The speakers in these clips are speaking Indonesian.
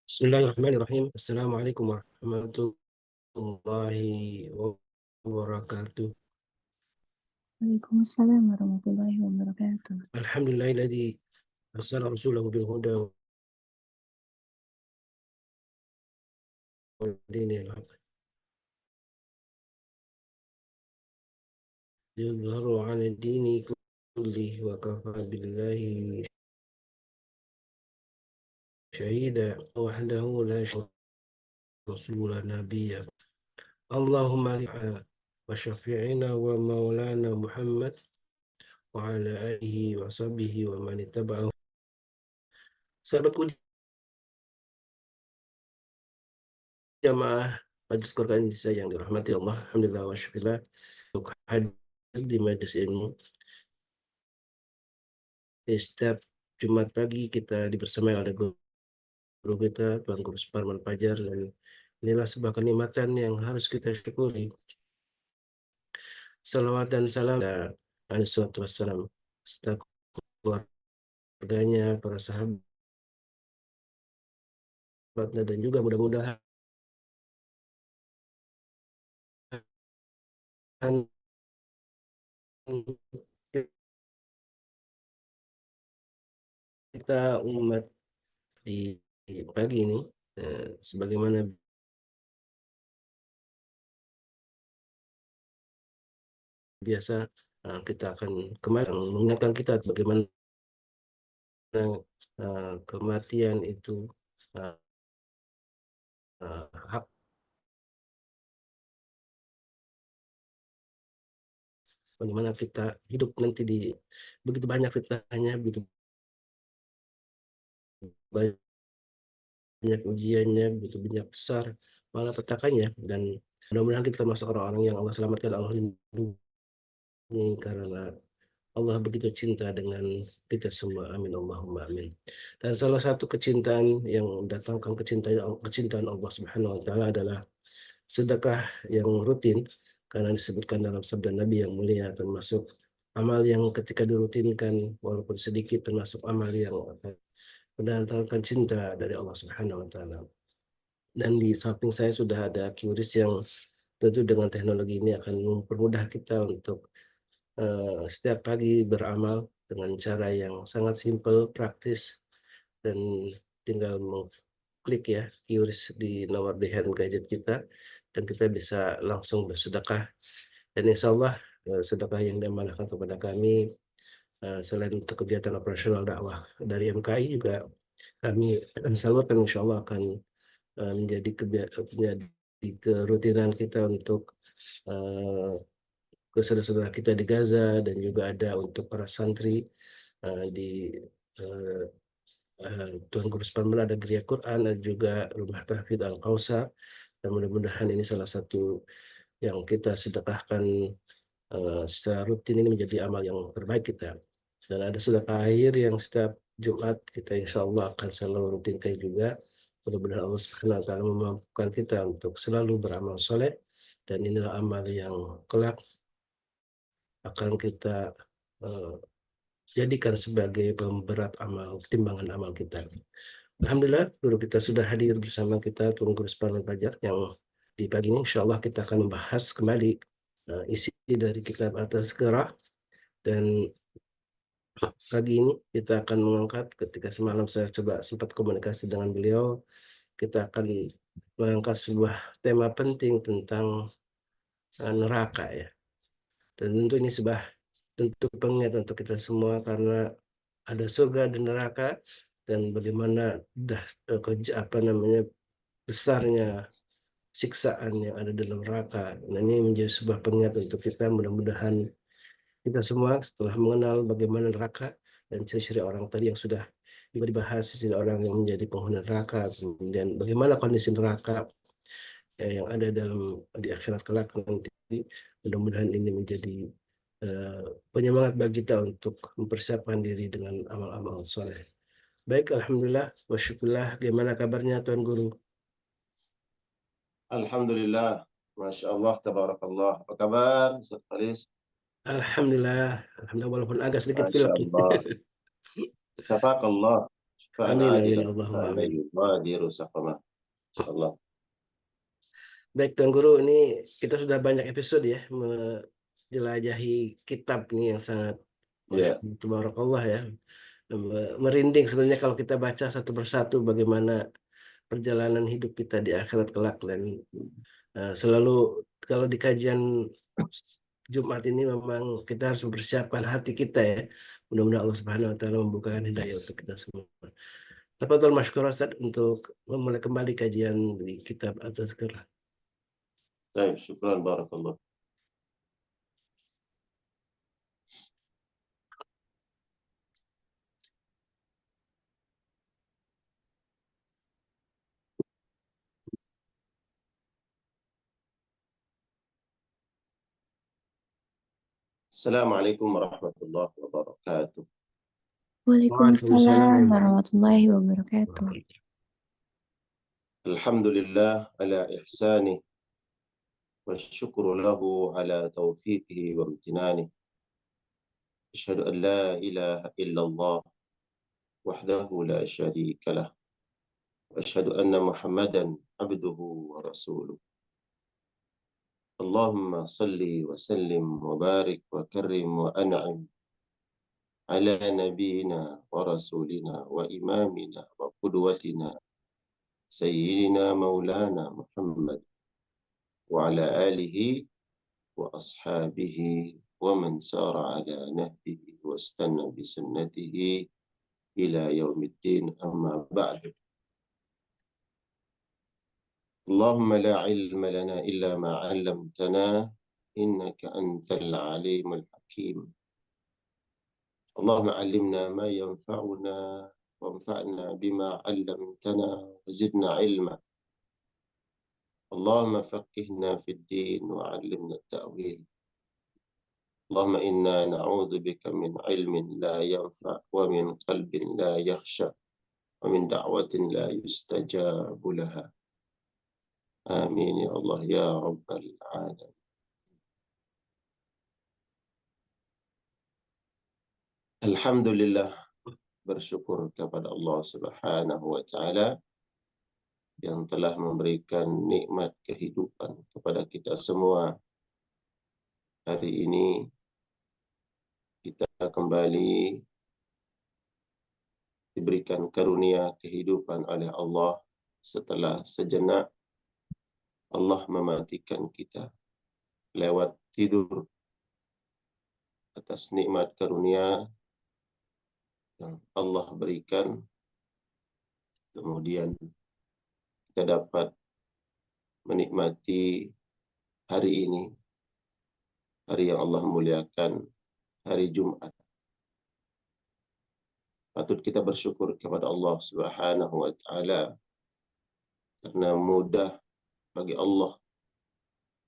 Bismillahirrahmanirrahim. Assalamualaikum warahmatullahi wabarakatuh. Waalaikumsalam warahmatullahi wabarakatuh. Alhamdulillahilladzi arsala rasulahu bil huda wa dinil haq yudhharu 'ala dini kullihi wa kafa billahi shahida wahdahu la syarika rasulan nabiyya. Allahumma li'a wa syafi'ina wa maulana Muhammad wa ala alihi wa sahbihi wa man ittaba'ahu. Sahabatku jamaah majelis Quran Indonesia yang dirahmati Allah, alhamdulillah wa syukurillah untuk hadir di majelis ilmu. Di setiap Jumat pagi kita dibersamai oleh guru kita, Tuan Guru Suparman Fajar, dan inilah sebuah kenikmatan yang harus kita syukuri. Salawat dan salam alaihi salatu wassalam serta keluarganya, para sahabatnya, dan juga mudah-mudahan kita umat di pagi ini sebagaimana biasa kita akan kembali mengingatkan kita bagaimana kematian itu uh, hak, bagaimana kita hidup nanti di begitu banyak fitnahnya, begitu banyak ujiannya, begitu banyak besar malapetakannya, dan mudah-mudahan kita termasuk orang-orang yang Allah selamatkan, Allah lindungi, karena Allah begitu cinta dengan kita semua. Amin Allahumma amin. Dan salah satu kecintaan yang mendatangkan kecintaan Allah Subhanahu wa taala adalah sedekah yang rutin, karena disebutkan dalam sabda Nabi yang mulia, termasuk amal yang ketika dirutinkan walaupun sedikit termasuk amal yang akan mendatangkan cinta dari Allah Subhanahu wa taala. Dan di samping saya sudah ada QRIS yang tentu dengan teknologi ini akan mempermudah kita untuk setiap pagi beramal dengan cara yang sangat simpel, praktis, dan tinggal mengklik ya QRIS di nomor di hand gadget kita, dan kita bisa langsung bersedekah. Dan insya Allah sedekah yang diamanahkan kepada kami, selain untuk kegiatan operasional dakwah dari MKI, juga kami salurkan insya Allah akan menjadi kerutinan kita untuk eh, ke saudara-saudara kita di Gaza, dan juga ada untuk para santri di eh, Tuan Guru Spambela ada Geria Quran, dan juga Rumah Tahfidz Al-Kausar, dan mudah-mudahan ini salah satu yang kita sedekahkan secara rutin, ini menjadi amal yang terbaik kita. Dan ada sedekah akhir yang setiap Jumat kita insya Allah akan selalu rutinkan juga. Mudah-mudahan Allah Subhanahu wa taala memampukan kita untuk selalu beramal soleh, dan inilah amal yang kelak akan kita eh, jadikan sebagai pemberat amal, timbangan amal kita. Alhamdulillah, guru kita sudah hadir bersama kita, Tuan Guru Suparman Fajar, yang di pagi ini insya Allah kita akan membahas kembali isi dari kitab At-Tazkirah. Dan pagi ini kita akan mengangkat, ketika semalam saya coba sempat komunikasi dengan beliau, kita akan mengangkat sebuah tema penting tentang neraka ya. Dan tentu ini sebuah tentu pengingat untuk kita semua, karena ada surga dan neraka, dan bagaimana apa namanya besarnya siksaan yang ada dalam neraka. Nah, ini menjadi sebuah pengingat untuk kita. Mudah-mudahan kita semua setelah mengenal bagaimana neraka dan ciri-ciri orang tadi yang sudah juga dibahas, ciri orang yang menjadi penghuni neraka, kemudian bagaimana kondisi neraka yang ada dalam di akhirat kelak nanti, mudah-mudahan ini menjadi eh, penyemangat bagi kita untuk mempersiapkan diri dengan amal-amal soleh. Baik, alhamdulillah wa syukurillah. Gimana kabarnya Tuan Guru? Alhamdulillah, Masya Allah, Tabarakallah. Apa kabar, Ustaz Faris? Alhamdulillah, alhamdulillah walaupun agak sedikit Masya pilek. Allah. Syafakallah. فأن Amin عاجلا amin Allahumma لا amin. يغادر سقما إن شاء الله. Baik Tuan Guru, ini kita sudah banyak episode ya menjelajahi kitab ini yang sangat Masya Ya, Allah, Tabarakallah ya. Merinding sebenarnya kalau kita baca satu persatu bagaimana perjalanan hidup kita di akhirat kelak dan selalu kalau di kajian Jumat ini memang kita harus mempersiapkan hati kita ya. Mudah-mudahan Allah Subhanahu wa taala membukakan hidayah untuk kita semua. Tafadhol masykur Ustaz untuk memulai kembali kajian di kitab At-Tazkirah. طيب شكرا بارك الله. السلام عليكم ورحمة الله وبركاته. Waalaikumsalam warahmatullahi wabarakatuh. الحمد لله على إحسانه والشكر له على توفيقه وامتنانه. أشهد أن لا إله إلا الله وحده لا شريك له، وأشهد أن محمدا عبده ورسوله. اللهم صل وسلم وبارك وكرم وأنعم على نبينا ورسولنا وإمامنا وقدوتنا سيدنا مولانا محمد وعلى آله وأصحابه ومن سار على نهجه واستنى بسنته إلى يوم الدين. أما بعد، اللهم لا علم لنا إلا ما علمتنا إنك أنت العليم الحكيم. اللهم علمنا ما ينفعنا وانفعنا بما علمتنا وزدنا علما. اللهم فقهنا في الدين وعلمنا التأويل. اللهم إنا نعوذ بك من علم لا ينفع ومن قلب لا يخشى ومن دعوة لا يستجاب لها. آمين يا الله يا رب العالمين. Alhamdulillah, bersyukur kepada Allah Subhanahu wa taala yang telah memberikan nikmat kehidupan kepada kita semua. Hari ini kita kembali diberikan karunia kehidupan oleh Allah setelah sejenak Allah mematikan kita lewat tidur. Atas nikmat karunia yang Allah berikan, kemudian kita dapat menikmati hari ini, hari yang Allah muliakan, hari Jumat. Patut kita bersyukur kepada Allah Subhanahu wa taala karena mudah bagi Allah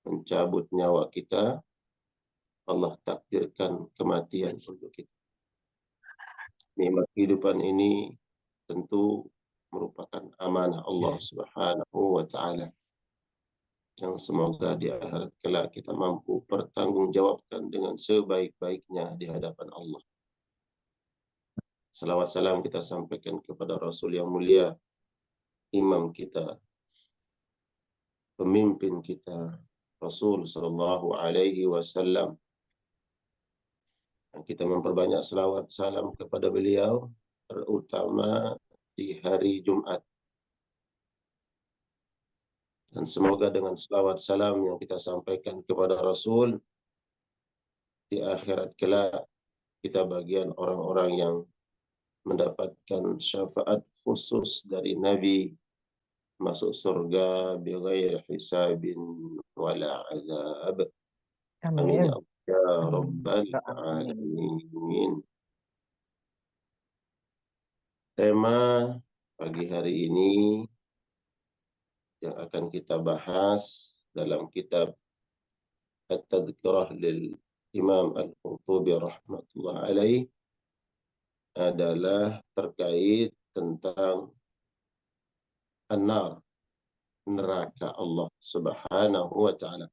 mencabut nyawa kita. Allah takdirkan kematian untuk kita. Nikmat kehidupan ini tentu merupakan amanah Allah Subhanahu wa taala yang semoga di akhirat kelak kita mampu pertanggungjawabkan dengan sebaik-baiknya di hadapan Allah. Salawat salam kita sampaikan kepada Rasul yang mulia, imam kita, pemimpin kita, Rasul sallallahu alaihi wasallam. Kita memperbanyak selawat salam kepada beliau, terutama di hari Jumat. Dan semoga dengan selawat salam yang kita sampaikan kepada Rasul, di akhirat kelak kita bagian orang-orang yang mendapatkan syafaat khusus dari Nabi, masuk surga bighairi hisabin wala azab. Amin ya rabbal alamin. Tema pagi hari ini yang akan kita bahas dalam kitab At-Tadhkirah lil Imam Al-Qurtubi rahmatullah alaih adalah terkait tentang an-nar, neraka Allah Subhanahu wa taala.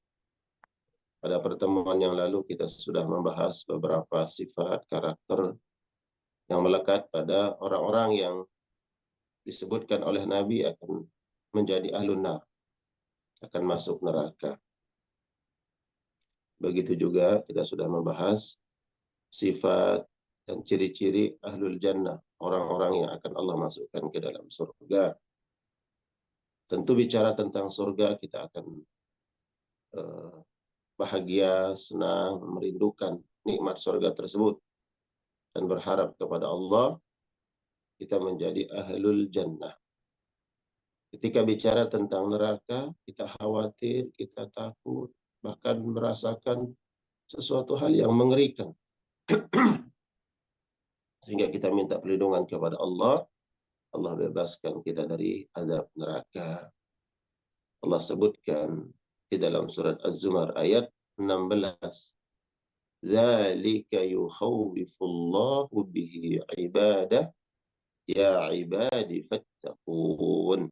Pada pertemuan yang lalu kita sudah membahas beberapa sifat karakter yang melekat pada orang-orang yang disebutkan oleh Nabi akan menjadi ahlun nar, akan masuk neraka. Begitu juga kita sudah membahas sifat dan ciri-ciri ahlul jannah, orang-orang yang akan Allah masukkan ke dalam surga. Tentu bicara tentang surga, kita akan bahagia, senang, merindukan nikmat surga tersebut, dan berharap kepada Allah kita menjadi ahlul jannah. Ketika bicara tentang neraka, kita khawatir, kita takut, bahkan merasakan sesuatu hal yang mengerikan. Sehingga kita minta perlindungan kepada Allah. Allah bebaskan kita dari azab neraka. Allah sebutkan di dalam surat Az-Zumar ayat 16. Dzalika yukhawwifullahu bihi ibadah ya ibadi fattaqun.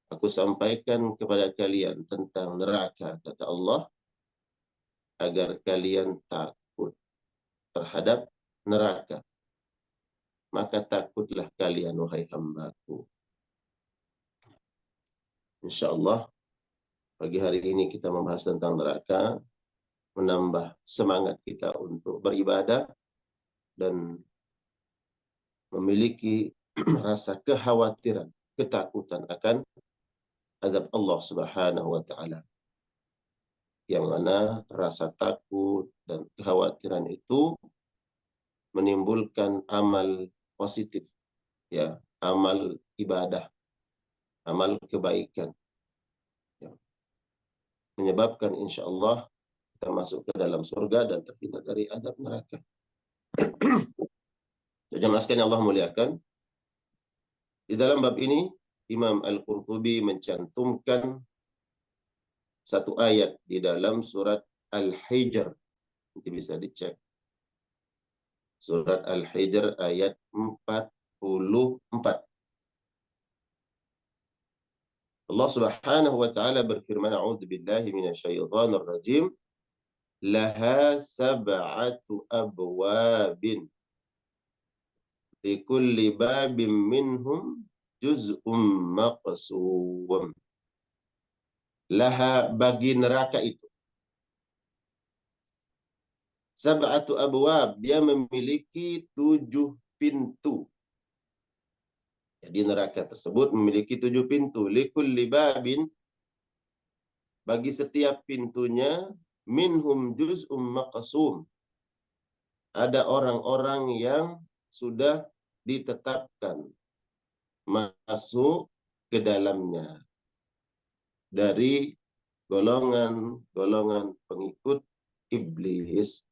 Aku sampaikan kepada kalian tentang neraka, kata Allah, agar kalian takut terhadap neraka. Maka takutlah kalian, wahai hambaku. InsyaAllah pagi hari ini kita membahas tentang neraka, menambah semangat kita untuk beribadah dan memiliki rasa kekhawatiran, ketakutan akan azab Allah Subhanahu wa taala. Yang mana rasa takut dan kekhawatiran itu menimbulkan amal positif, ya, amal ibadah, amal kebaikan, ya, menyebabkan insyaallah kita masuk ke dalam surga dan terhindar dari azab neraka. Jemaah sekalian Allah muliakan, di dalam bab ini Imam Al-Qurtubi mencantumkan satu ayat di dalam surat Al-Hijr. Nanti bisa dicek. Surat Al-Hijr ayat 44. Allah Subhanahu wa taala berfirman, a'udzu billahi minasyaitonir rajim. Laha sab'atu abwabin. Likulli babin minhum juz'um maqsum. Laha, bagi neraka itu, sab'atu abwab, dia memiliki 7 pintu. Jadi neraka tersebut memiliki 7 pintu. Likulli babin, bagi setiap pintunya, minhum juz'um maqsum, ada orang-orang yang sudah ditetapkan masuk ke dalamnya dari golongan-golongan pengikut iblis.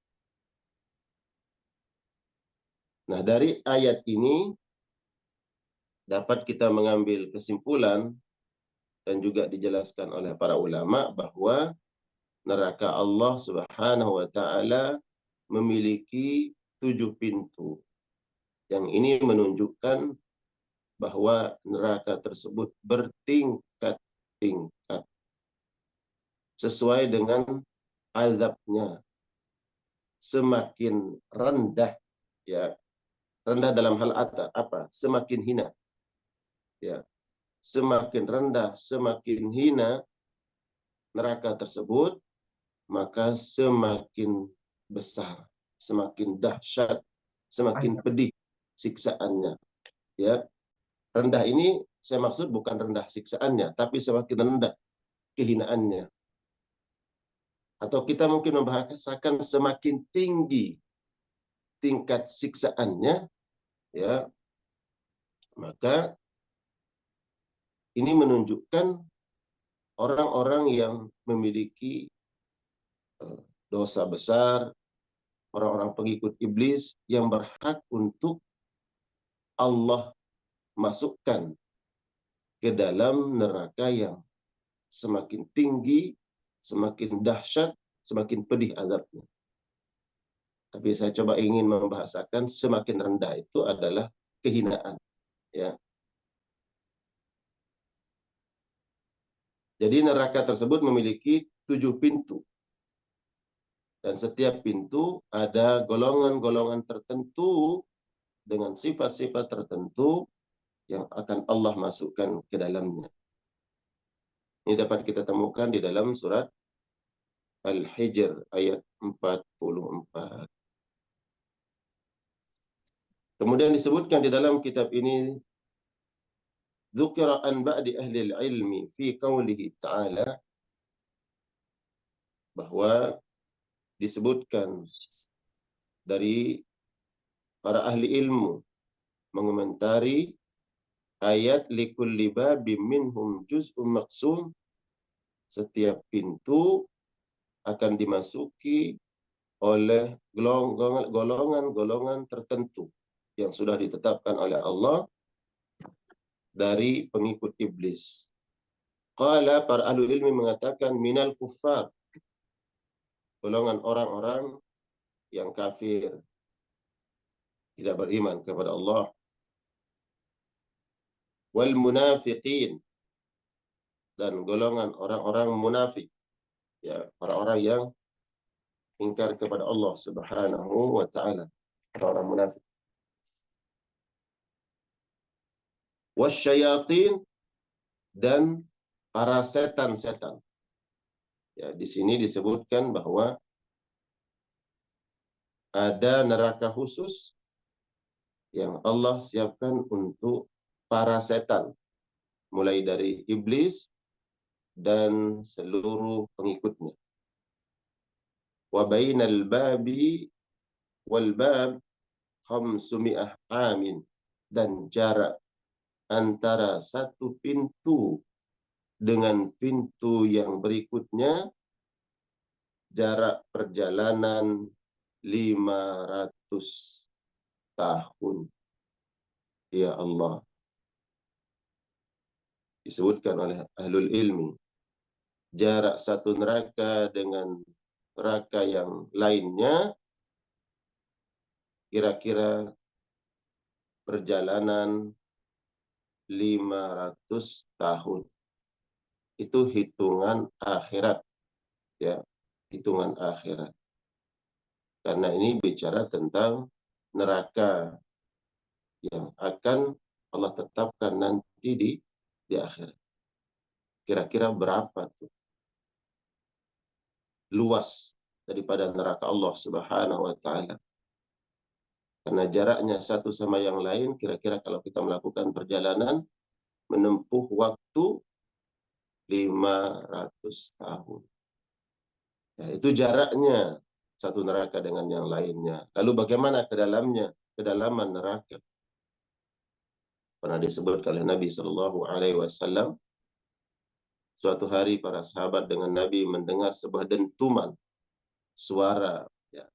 Nah, dari ayat ini dapat kita mengambil kesimpulan dan juga dijelaskan oleh para ulama bahwa neraka Allah Subhanahu wa taala memiliki 7 pintu. Yang ini menunjukkan bahwa neraka tersebut bertingkat-tingkat sesuai dengan azabnya. Semakin rendah, ya, rendah dalam hal apa? Semakin hina. Ya. Semakin rendah, semakin hina neraka tersebut, maka semakin besar, semakin dahsyat, semakin pedih siksaannya. Ya. Rendah ini saya maksud bukan rendah siksaannya, tapi semakin rendah kehinaannya. Atau kita mungkin membahasakan semakin tinggi tingkat siksaannya, ya, maka ini menunjukkan orang-orang yang memiliki dosa besar, orang-orang pengikut iblis yang berhak untuk Allah masukkan ke dalam neraka yang semakin tinggi, semakin dahsyat, semakin pedih azabnya. Tapi saya coba ingin membahasakan semakin rendah itu adalah kehinaan. Ya. Jadi neraka tersebut memiliki 7 pintu. Dan setiap pintu ada golongan-golongan tertentu dengan sifat-sifat tertentu yang akan Allah masukkan ke dalamnya. Ini dapat kita temukan di dalam surat Al-Hijr ayat 44. Kemudian disebutkan di dalam kitab ini, dzukira an ba'di ahli al-ilmi fi qawlihi ta'ala, bahwa disebutkan dari para ahli ilmu mengomentari ayat likulli babim minhum juz'un maqsum, setiap pintu akan dimasuki oleh golongan-golongan tertentu yang sudah ditetapkan oleh Allah dari pengikut iblis. Qala, para ahli ilmi mengatakan, minal kuffar, golongan orang-orang yang kafir, tidak beriman kepada Allah, wal munafiqin, dan golongan orang-orang munafik, ya, orang-orang yang ingkar kepada Allah Subhanahu wa taala, orang munafik. Wasyayatin, dan para setan-setan. Ya, di sini disebutkan bahwa ada neraka khusus yang Allah siapkan untuk para setan, mulai dari iblis dan seluruh pengikutnya. Wa bainal babi wal bab 500 amin, dan jarak antara satu pintu dengan pintu yang berikutnya jarak perjalanan 500 tahun. Ya Allah. Disebutkan oleh ahlul ilmi, jarak satu neraka dengan neraka yang lainnya kira-kira perjalanan 500 tahun. Itu hitungan akhirat, ya, hitungan akhirat. Karena ini bicara tentang neraka yang akan Allah tetapkan nanti di akhirat. Kira-kira berapa tuh luas daripada neraka Allah Subhanahu wa taala? Karena jaraknya satu sama yang lain, kira-kira kalau kita melakukan perjalanan menempuh waktu 500 tahun. Ya, itu jaraknya satu neraka dengan yang lainnya. Lalu bagaimana ke dalamnya, kedalaman neraka? Pernah disebut oleh Nabi Shallallahu Alaihi Wasallam, suatu hari para sahabat dengan Nabi mendengar sebuah dentuman suara, ya,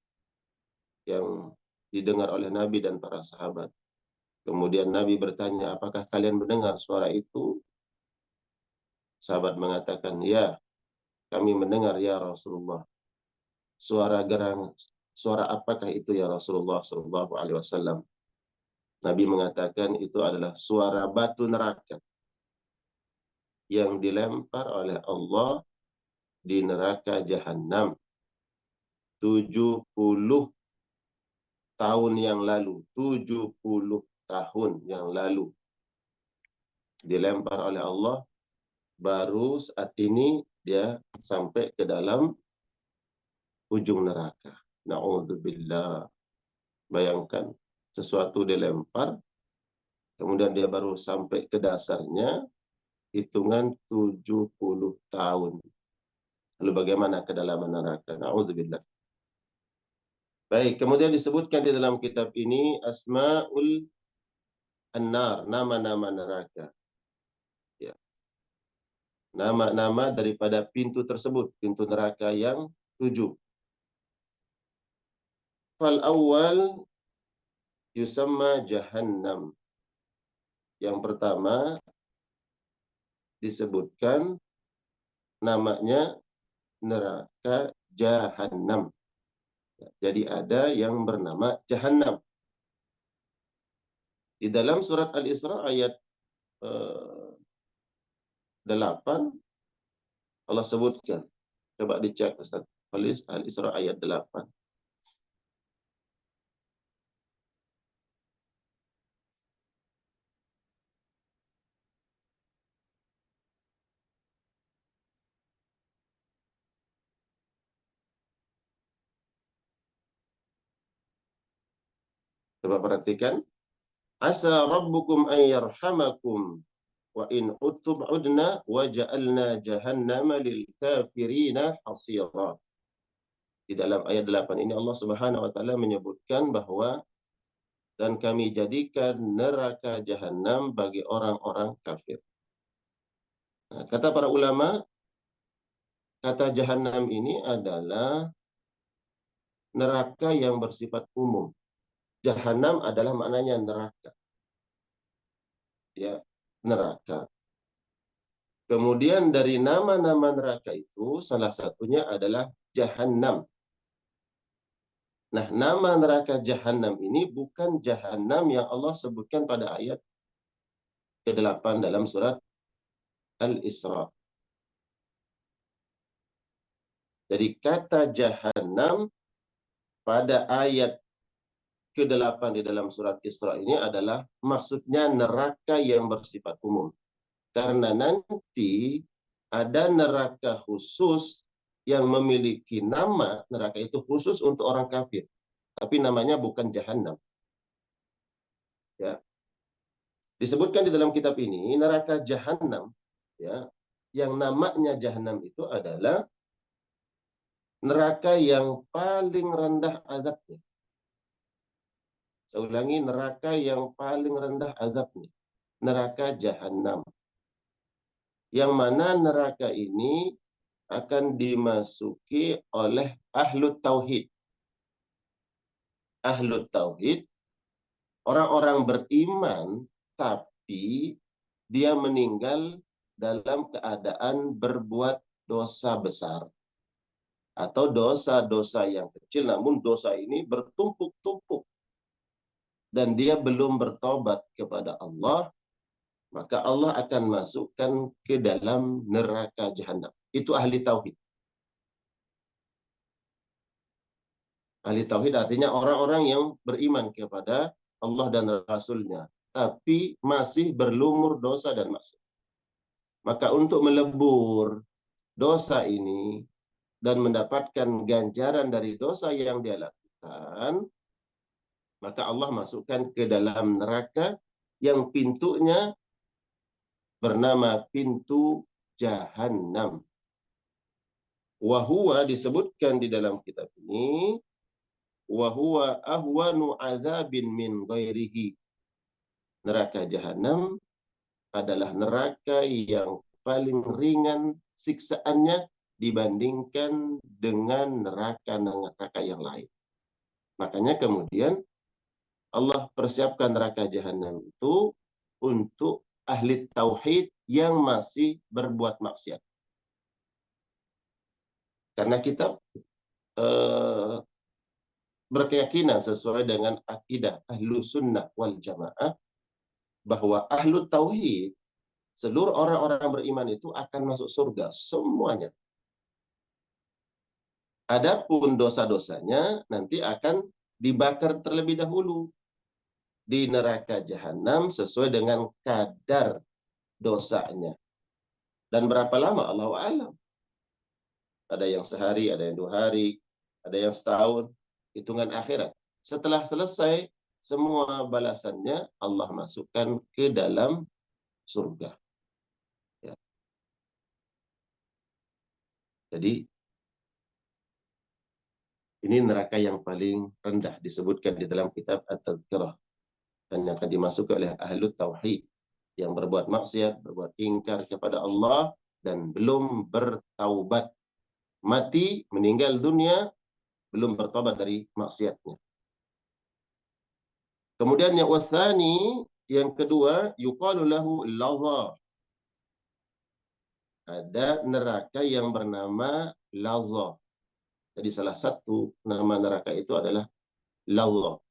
yang didengar oleh Nabi dan para sahabat. Kemudian Nabi bertanya, apakah kalian mendengar suara itu? Sahabat mengatakan, ya, kami mendengar ya Rasulullah. Suara apakah itu ya Rasulullah Sallallahu Alaihi Wasallam? Nabi mengatakan itu adalah suara batu neraka yang dilempar oleh Allah di neraka Jahannam 70 tahun yang lalu. 70 tahun yang lalu dilempar oleh Allah, baru saat ini dia sampai ke dalam ujung neraka. Na'udzubillah. Bayangkan, sesuatu dilempar, kemudian dia baru sampai ke dasarnya, hitungan 70 tahun. Lalu bagaimana kedalaman neraka? Na'udzubillah. Baik, kemudian disebutkan di dalam kitab ini Asma'ul An-Nar, nama-nama neraka. Ya. Nama-nama daripada pintu tersebut, pintu neraka yang 7. Fal awal yusamma Jahannam. Yang pertama disebutkan namanya neraka Jahannam. Jadi ada yang bernama Jahannam. Di dalam surat Al-Isra ayat 8 Allah sebutkan. Coba dicek Ustaz. Al-Isra ayat 8. Coba perhatikan. Asa rabbukum an yarhamakum wa in uttum udna wa ja'alna jahannama lil kafirina hasira. Di dalam ayat 8 ini Allah Subhanahu wa taala menyebutkan bahwa dan kami jadikan neraka jahanam bagi orang-orang kafir. Nah, kata para ulama, kata jahanam ini adalah neraka yang bersifat umum. Jahanam adalah maknanya neraka. Ya, neraka. Kemudian dari nama-nama neraka itu salah satunya adalah Jahannam. Nah, nama neraka Jahannam ini bukan Jahannam yang Allah sebutkan pada ayat ke-8 dalam surat Al-Isra. Jadi kata Jahannam pada ayat ke-8 di dalam surat Isra ini adalah maksudnya neraka yang bersifat umum. Karena nanti ada neraka khusus yang memiliki nama, neraka itu khusus untuk orang kafir. Tapi namanya bukan Jahannam. Ya. Disebutkan di dalam kitab ini, neraka Jahannam, ya, yang namanya Jahannam itu adalah neraka yang paling rendah azabnya. Saya ulangi, neraka yang paling rendah azabnya. Neraka Jahannam. Yang mana neraka ini akan dimasuki oleh ahlu tauhid. Ahlu tauhid, orang-orang beriman, tapi dia meninggal dalam keadaan berbuat dosa besar. Atau dosa-dosa yang kecil, namun dosa ini bertumpuk-tumpuk. Dan dia belum bertobat kepada Allah, maka Allah akan masukkan ke dalam neraka jahanam. Itu ahli tauhid. Ahli tauhid artinya orang-orang yang beriman kepada Allah dan Rasul-Nya, tapi masih berlumur dosa dan maksiat. Maka untuk melebur dosa ini dan mendapatkan ganjaran dari dosa yang dia lakukan, maka Allah masukkan ke dalam neraka yang pintunya bernama pintu Jahannam. Wahuwa disebutkan di dalam kitab ini, wahuwa ahwanu azabin min ghairihi. Neraka Jahannam adalah neraka yang paling ringan siksaannya dibandingkan dengan neraka-neraka yang lain. Makanya kemudian Allah persiapkan neraka Jahannam itu untuk ahli tauhid yang masih berbuat maksiat. Karena kita berkeyakinan sesuai dengan akidah ahlu sunnah wal jamaah bahwa ahlu tauhid, seluruh orang-orang beriman itu akan masuk surga semuanya. Adapun dosa-dosanya nanti akan dibakar terlebih dahulu di neraka Jahannam sesuai dengan kadar dosanya. Dan berapa lama? Allahu a'lam. Ada yang sehari, ada yang 2 hari, ada yang setahun, hitungan akhirat. Setelah selesai semua balasannya, Allah masukkan ke dalam surga. Ya. Jadi ini neraka yang paling rendah disebutkan di dalam kitab At-Tadhkirah, dan yang akan dimasuki oleh ahlu tauhid yang berbuat maksiat, berbuat ingkar kepada Allah dan belum bertaubat. Mati, meninggal dunia, belum bertobat dari maksiatnya. Kemudian yang wathani, yang kedua, yuqalu lahu laza. Ada neraka yang bernama laza. Jadi salah satu nama neraka itu adalah laza.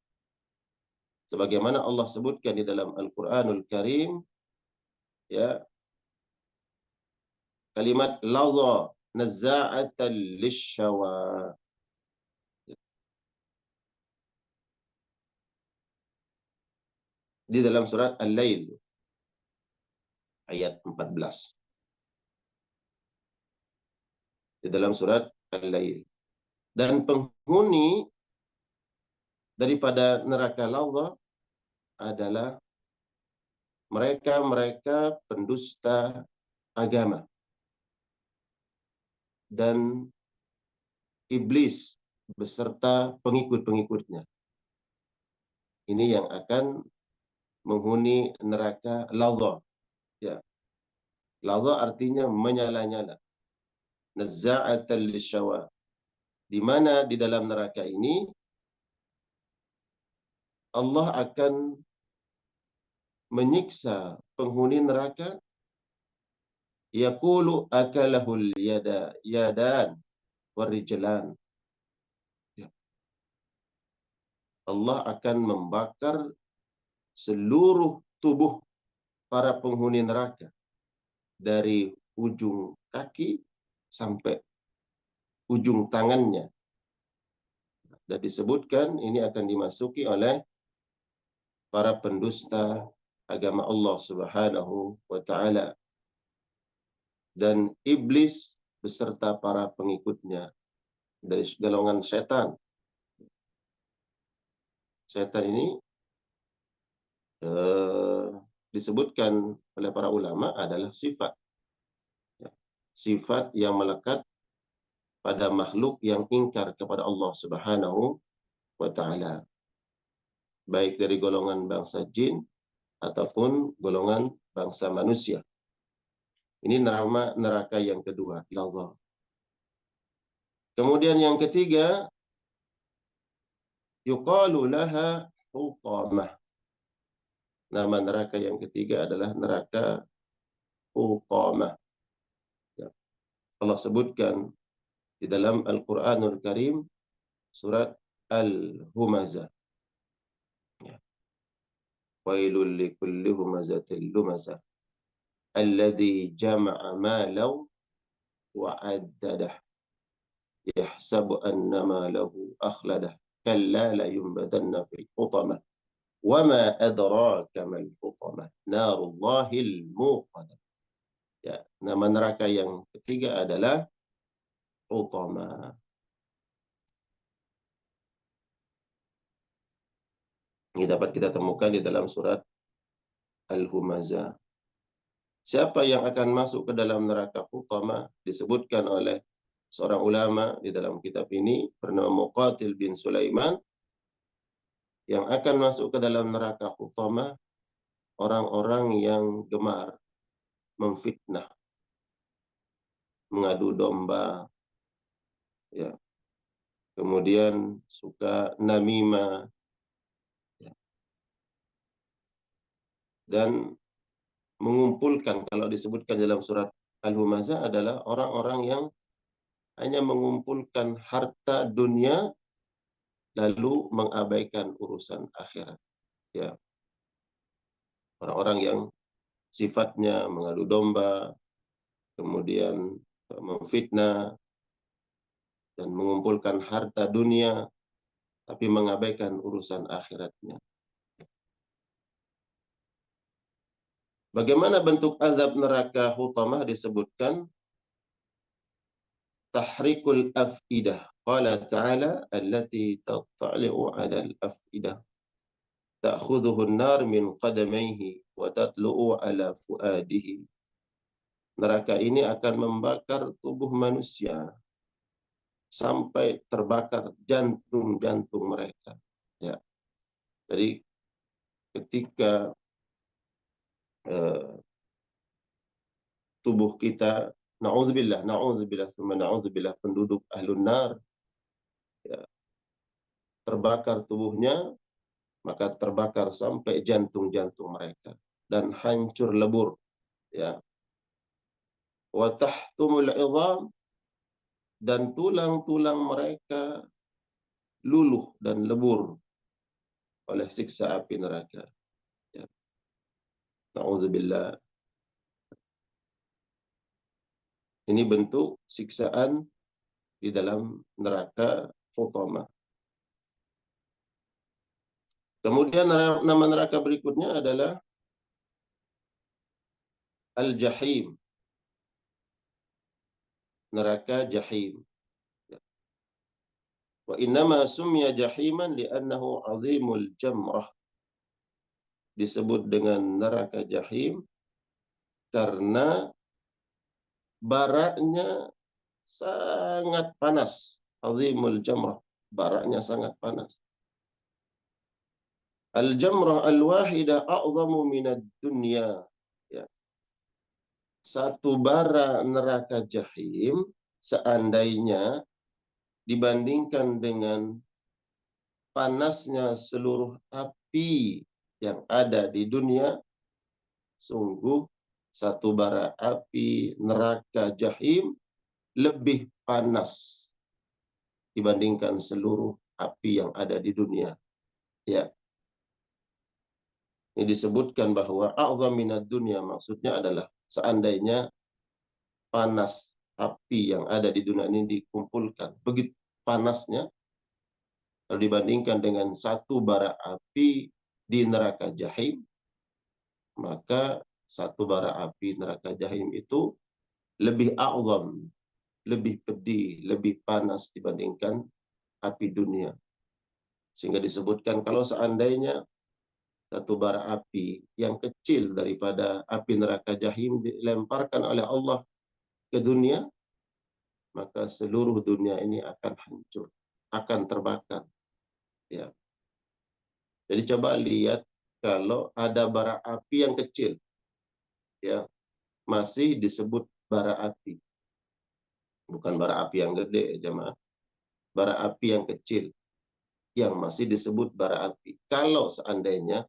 Sebagaimana Allah sebutkan di dalam Al-Quranul Karim, ya, kalimat laza nazza'atan lisyawa. Di dalam surat Al-Lail ayat 14. Di dalam surat Al-Lail. Dan penghuni daripada neraka Ladha adalah mereka-mereka pendusta agama dan iblis beserta pengikut-pengikutnya. Ini yang akan menghuni neraka Ladha. Ya. Ladha artinya menyala-nyala. Nazza'atan lisyawa. Di mana di dalam neraka ini Allah akan menyiksa penghuni neraka. Yaqulu akalahul yadan warijlan. Ya. Allah akan membakar seluruh tubuh para penghuni neraka dari ujung kaki sampai ujung tangannya. Dan disebutkan ini akan dimasuki oleh para pendusta agama Allah Subhanahu wa taala dan iblis beserta para pengikutnya dari golongan setan. Setan ini disebutkan oleh para ulama adalah sifat. Ya, sifat yang melekat pada makhluk yang ingkar kepada Allah Subhanahu wa taala. Baik dari golongan bangsa jin ataupun golongan bangsa manusia. Ini nama neraka yang kedua, Ladha. Kemudian yang ketiga, yuqalu laha Hutamah. Nama neraka yang ketiga adalah neraka Hutamah. Ya. Allah sebutkan di dalam Al-Quranul Karim surat Al-Humazah. Ya. Wailul likulli humazatil lumazah alladhi jama'a malau wa'addadah yahsabu annama lahu akhladah kalla la yunbadanna fil hutamah wama adraka mal hutamah narullahil muqadah. Ya, nama neraka yang ketiga adalah Hutamah. Ini dapat kita temukan di dalam surat Al-Humazah. Siapa yang akan masuk ke dalam neraka Hutamah disebutkan oleh seorang ulama di dalam kitab ini bernama Muqatil bin Sulaiman. Yang akan masuk ke dalam neraka Hutamah orang-orang yang gemar memfitnah, mengadu domba, ya. Kemudian suka namimah, ya. Dan mengumpulkan, kalau disebutkan dalam surat Al-Humazah adalah orang-orang yang hanya mengumpulkan harta dunia lalu mengabaikan urusan akhirat. Ya. Orang-orang yang sifatnya mengadu domba, kemudian memfitnah dan mengumpulkan harta dunia tapi mengabaikan urusan akhiratnya. Bagaimana bentuk azab neraka Hutamah disebutkan tahrikul afidah. Qala ta'ala allati tattali'u 'alal afidah. Ta'khudhuhu an-nar min qadamayhi wa tatlu'u 'ala fuadihi. Neraka ini akan membakar tubuh manusia sampai terbakar jantung-jantung mereka. Ya. Jadi ketika tubuh kita, na'udzubillah, penduduk ahlun nar, ya, terbakar tubuhnya, maka terbakar sampai jantung-jantung mereka dan hancur lebur, ya. Wa tahtumul idham, dan tulang-tulang mereka luluh dan lebur oleh siksa api neraka. Ya. Na'udzubillah. Ini bentuk siksaan di dalam neraka Hutamah. Kemudian nama neraka berikutnya adalah Al-Jahim. Neraka Jahim. Wa innama summiya jahiman li'annahu 'azimul jamrah. Disebut dengan neraka jahim karena baraknya sangat panas. 'Azimul jamrah. Baraknya sangat panas. Al-jamrah al-wahidah a'zamu minad dunya. Ya. Satu bara neraka jahim seandainya dibandingkan dengan panasnya seluruh api yang ada di dunia, sungguh satu bara api neraka jahim lebih panas dibandingkan seluruh api yang ada di dunia. Ya. Ini disebutkan bahwa a'zam minad dunya, maksudnya adalah seandainya panas api yang ada di dunia ini dikumpulkan, begitu panasnya, kalau dibandingkan dengan satu bara api di neraka jahim, maka satu bara api neraka jahim itu lebih a'zam, lebih pedih, lebih panas dibandingkan api dunia. Sehingga disebutkan kalau seandainya satu bara api yang kecil daripada api neraka jahim dilemparkan oleh Allah ke dunia, maka seluruh dunia ini akan hancur, akan terbakar. Ya. Jadi coba lihat kalau ada bara api yang kecil, ya, masih disebut bara api, bukan bara api yang gede, jemaah. Bara api yang kecil yang masih disebut bara api. Kalau seandainya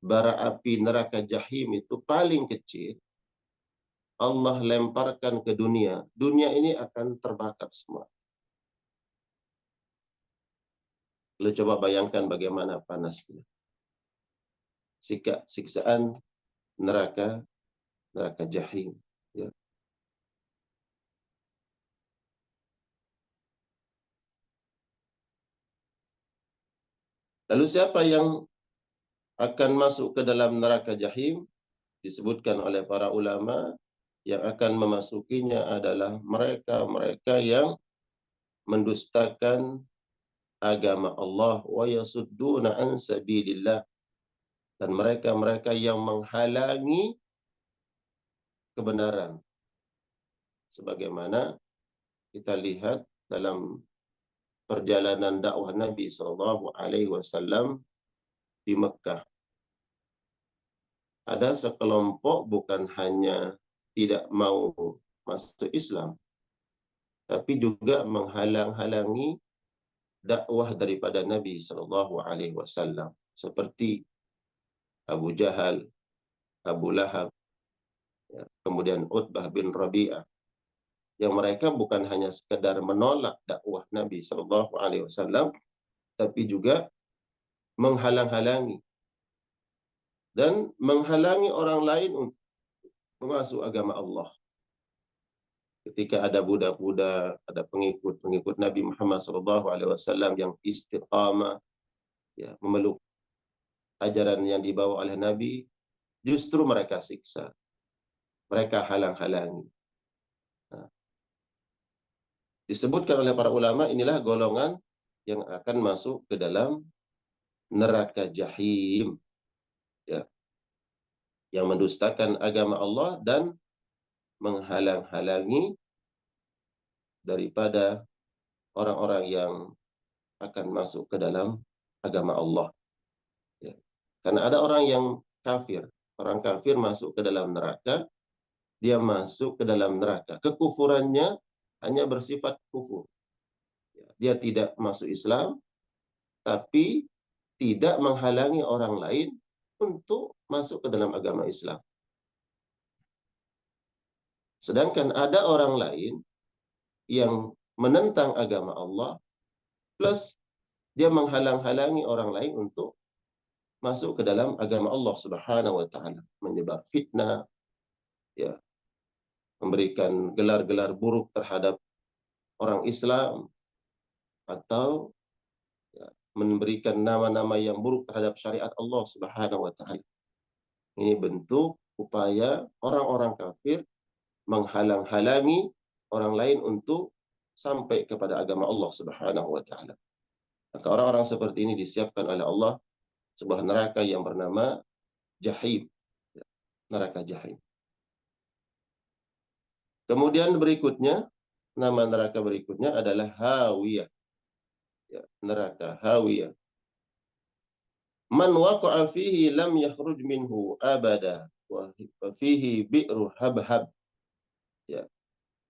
bara api neraka jahim itu paling kecil, Allah lemparkan ke dunia, dunia ini akan terbakar semua. Lalu coba bayangkan bagaimana panasnya. Siksaan neraka jahim. Ya. Lalu siapa yang akan masuk ke dalam neraka jahim? Disebutkan oleh para ulama, yang akan memasukinya adalah mereka-mereka yang mendustakan agama Allah, wa yasudduna an sabilillah, dan mereka-mereka yang menghalangi kebenaran. Sebagaimana kita lihat dalam perjalanan dakwah Nabi SAW di Mekah. Ada sekelompok bukan hanya tidak mau masuk Islam, tapi juga menghalang-halangi dakwah daripada Nabi SAW, seperti Abu Jahal, Abu Lahab, ya, kemudian Utbah bin Rabi'ah, yang mereka bukan hanya sekedar menolak dakwah Nabi SAW, tapi juga menghalang-halangi dan menghalangi orang lain untuk masuk agama Allah. Ketika ada budak-budak, ada pengikut Nabi Muhammad SAW yang istiqamah, ya, memeluk ajaran yang dibawa oleh Nabi, justru mereka siksa, mereka halang-halangi. Nah, disebutkan oleh para ulama, inilah golongan yang akan masuk ke dalam neraka jahim, ya, yang mendustakan agama Allah dan menghalang-halangi daripada orang-orang yang akan masuk ke dalam agama Allah. Ya. Karena ada orang yang kafir. Orang kafir masuk ke dalam neraka, dia masuk ke dalam neraka. Kekufurannya hanya bersifat kufur. Ya. Dia tidak masuk Islam, tapi tidak menghalangi orang lain untuk masuk ke dalam agama Islam. Sedangkan ada orang lain yang menentang agama Allah, plus dia menghalang-halangi orang lain untuk masuk ke dalam agama Allah Subhanahu wa taala, menyebar fitnah, ya, memberikan gelar-gelar buruk terhadap orang Islam, atau, ya, memberikan nama-nama yang buruk terhadap syariat Allah Subhanahu wa taala. Ini bentuk upaya orang-orang kafir menghalang-halangi orang lain untuk sampai kepada agama Allah Subhanahu wa taala. Maka orang-orang seperti ini disiapkan oleh Allah sebuah neraka yang bernama Jahim, neraka Jahim. Kemudian berikutnya, nama neraka berikutnya adalah Hawiyah, ya, neraka Hawiyah. Man waqa'a fihi lam yakhruj minhu abada wa fihi bi'ru habhab. Ya,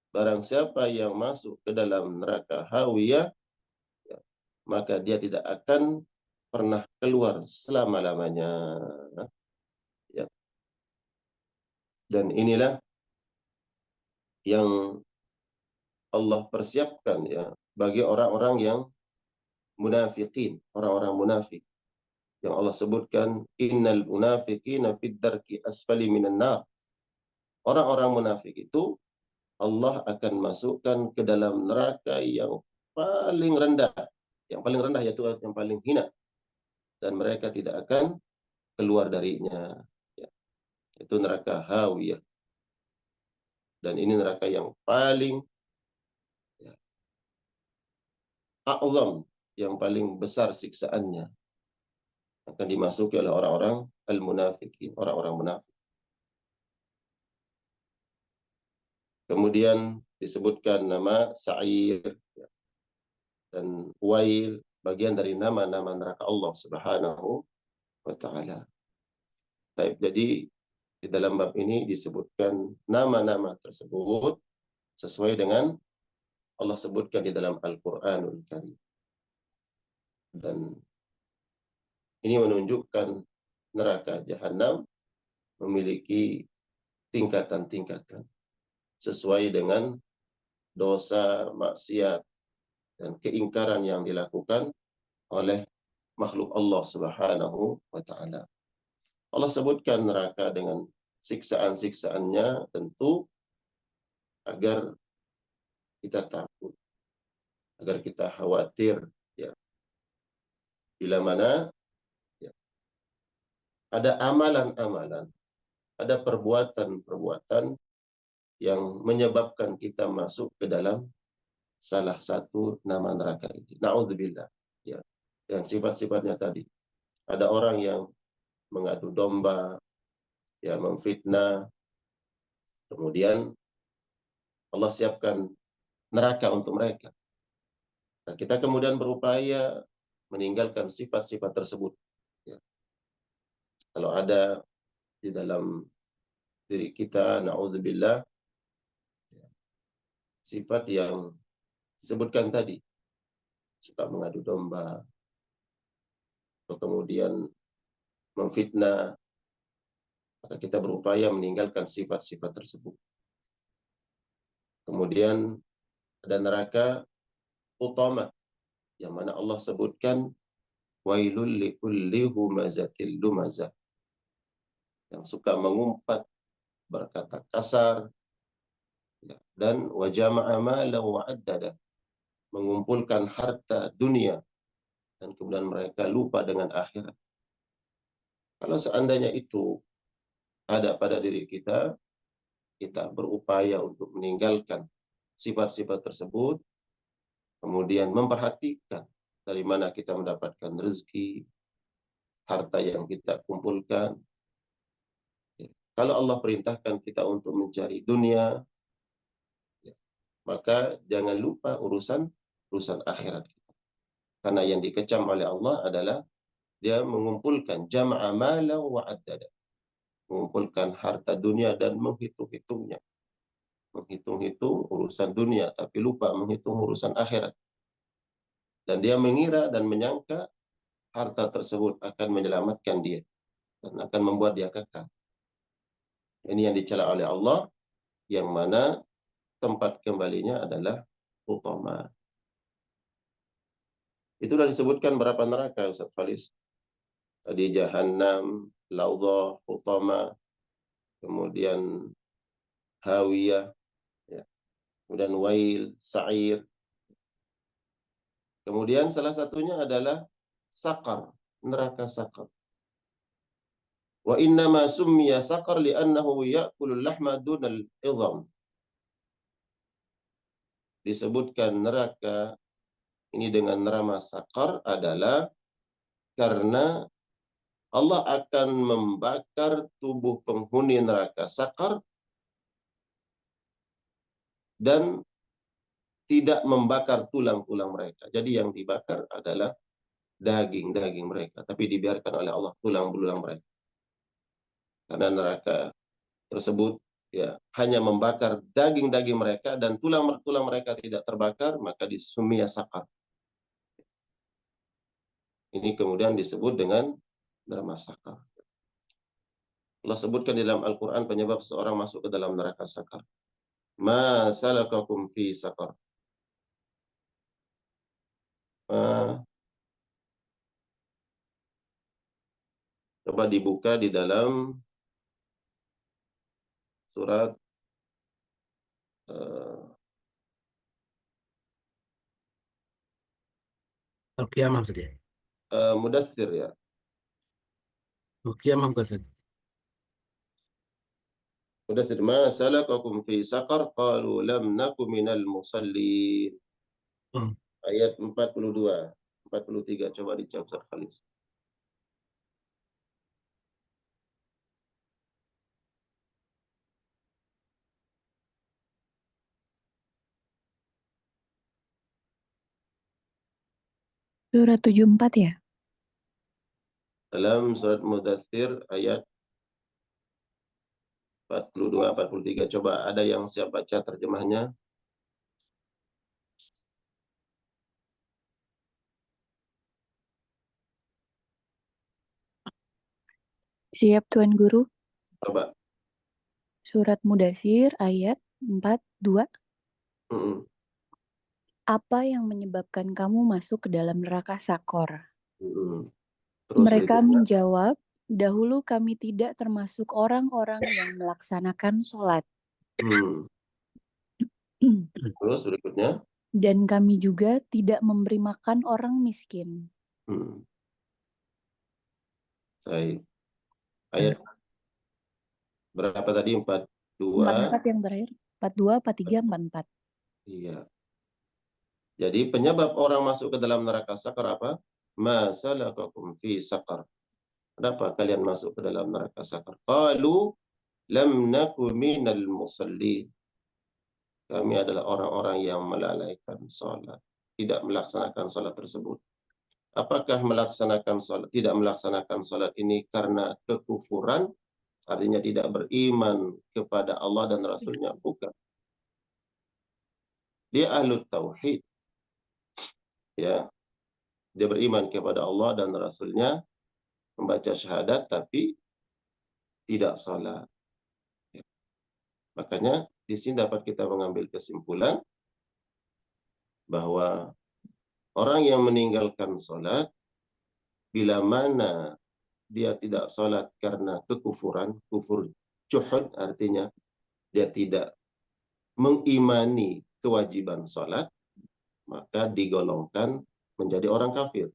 barang siapa yang masuk ke dalam neraka Hawiyah, ya, maka dia tidak akan pernah keluar selama-lamanya. Ya. Dan inilah yang Allah persiapkan, ya, bagi orang-orang yang munafikin, orang-orang munafik. Yang Allah sebutkan, innal munafiqina fid darki asfali minan nar. Orang-orang munafik itu Allah akan masukkan ke dalam neraka yang paling rendah. Yang paling rendah yaitu yang paling hina. Dan mereka tidak akan keluar darinya. Ya. Itu neraka Hawiyah. Dan ini neraka yang paling, ya, a'zam, yang paling besar siksaannya. Akan dimasuki oleh orang-orang al-munafikin, orang-orang munafik. Kemudian disebutkan nama Sa'ir, ya, dan Wail, bagian dari nama-nama neraka Allah Subhanahu wa taala. Jadi di dalam bab ini disebutkan nama-nama tersebut sesuai dengan Allah sebutkan di dalam Al-Qur'anul Karim. Dan ini menunjukkan neraka Jahanam memiliki tingkatan-tingkatan sesuai dengan dosa, maksiat, dan keingkaran yang dilakukan oleh makhluk Allah Subhanahu wa taala. Allah sebutkan neraka dengan siksaan-siksaannya tentu agar kita takut, agar kita khawatir, ya. Bila mana, ya, ada amalan-amalan, ada perbuatan-perbuatan yang menyebabkan kita masuk ke dalam salah satu nama neraka ini. Na'udzubillah. Ya. Dan sifat-sifatnya tadi. Ada orang yang mengadu domba, ya, memfitnah. Kemudian Allah siapkan neraka untuk mereka. Nah, kita kemudian berupaya meninggalkan sifat-sifat tersebut. Ya. Kalau ada di dalam diri kita, na'udzubillah, ya, sifat yang disebutkan tadi, suka mengadu domba, atau kemudian memfitnah, maka kita berupaya meninggalkan sifat-sifat tersebut. Kemudian ada neraka utama, yang mana Allah sebutkan wailul likulli humazatil lumazah, yang suka mengumpat, berkata kasar, ya, dan wa jama'a malan wa addada, mengumpulkan harta dunia dan kemudian mereka lupa dengan akhirat. Kalau seandainya itu ada pada diri kita, kita berupaya untuk meninggalkan sifat-sifat tersebut, kemudian memperhatikan dari mana kita mendapatkan rezeki, harta yang kita kumpulkan. Kalau Allah perintahkan kita untuk mencari dunia, ya, maka jangan lupa urusan akhirat kita. Karena yang dikecam oleh Allah adalah dia mengumpulkan jama'a mala wa addada, mengumpulkan harta dunia dan menghitung-hitungnya. Menghitung-hitung urusan dunia, tapi lupa menghitung urusan akhirat. Dan dia mengira dan menyangka harta tersebut akan menyelamatkan dia dan akan membuat dia kekal. Ini yang dicela oleh Allah, yang mana tempat kembalinya adalah utama. Itulah disebutkan berapa neraka, Ustaz Khalis. Tadi Jahannam, Laudhah, Utama, kemudian Hawiyah, ya, kemudian Wail, Sa'ir. Kemudian salah satunya adalah Saqar, neraka Saqar. Wa innama summiya Saqar li'annahu ya'kulul lahma dunal idham. disebutkan neraka ini dengan nama sakar adalah karena Allah akan membakar tubuh penghuni neraka sakar dan tidak membakar tulang-tulang mereka. Jadi yang dibakar adalah daging-daging mereka, tapi dibiarkan oleh Allah tulang belulang mereka. Karena neraka tersebut ya hanya membakar daging-daging mereka dan tulang-tulang mereka tidak terbakar, maka disumia sakar. Ini kemudian disebut dengan neraka sakar. Allah sebutkan di dalam Al-Quran penyebab seseorang masuk ke dalam neraka sakar. Ma salakakum fi sakar. Coba dibuka di dalam surat Al-Qiyamah saja. Mudaththir ya. Al-Qiyamah bukan saja. Mudaththir ma salakakum fi sakar qalu lam naku minal musallin. Ayat 42, 43 coba dicek Ustaz Khalis. Surat 74 ya? Dalam surat Mudaththir ayat 42, 43. Coba ada yang siap baca terjemahnya? Siap Tuan Guru. Coba. Surat Mudatsir ayat 42. Apa yang menyebabkan kamu masuk ke dalam neraka sakor? Terus Mereka berikutnya. menjawab, dahulu kami tidak termasuk orang-orang yang melaksanakan sholat. Terus berikutnya. Dan kami juga tidak memberi makan orang miskin. Baik. Ayat berapa tadi? 42. 44 yang terakhir. 42, 43, 44. Iya. Jadi penyebab orang masuk ke dalam neraka sakar apa? Ma salakakum fi sakar. Kenapa kalian masuk ke dalam neraka sakar? Qalu lam naku minal musallin. Kami adalah orang-orang yang melalaikan salat, tidak melaksanakan salat tersebut. Apakah tidak melaksanakan salat ini karena kekufuran? Artinya tidak beriman kepada Allah dan Rasulnya? Bukan. Dia ahlu tauhid. Ya. Dia beriman kepada Allah dan Rasulnya, membaca syahadat, tapi tidak salat. Ya. Makanya di sini dapat kita mengambil kesimpulan bahwa orang yang meninggalkan salat, bila mana dia tidak salat karena kekufuran, kufur juhud, artinya dia tidak mengimani kewajiban salat, maka digolongkan menjadi orang kafir.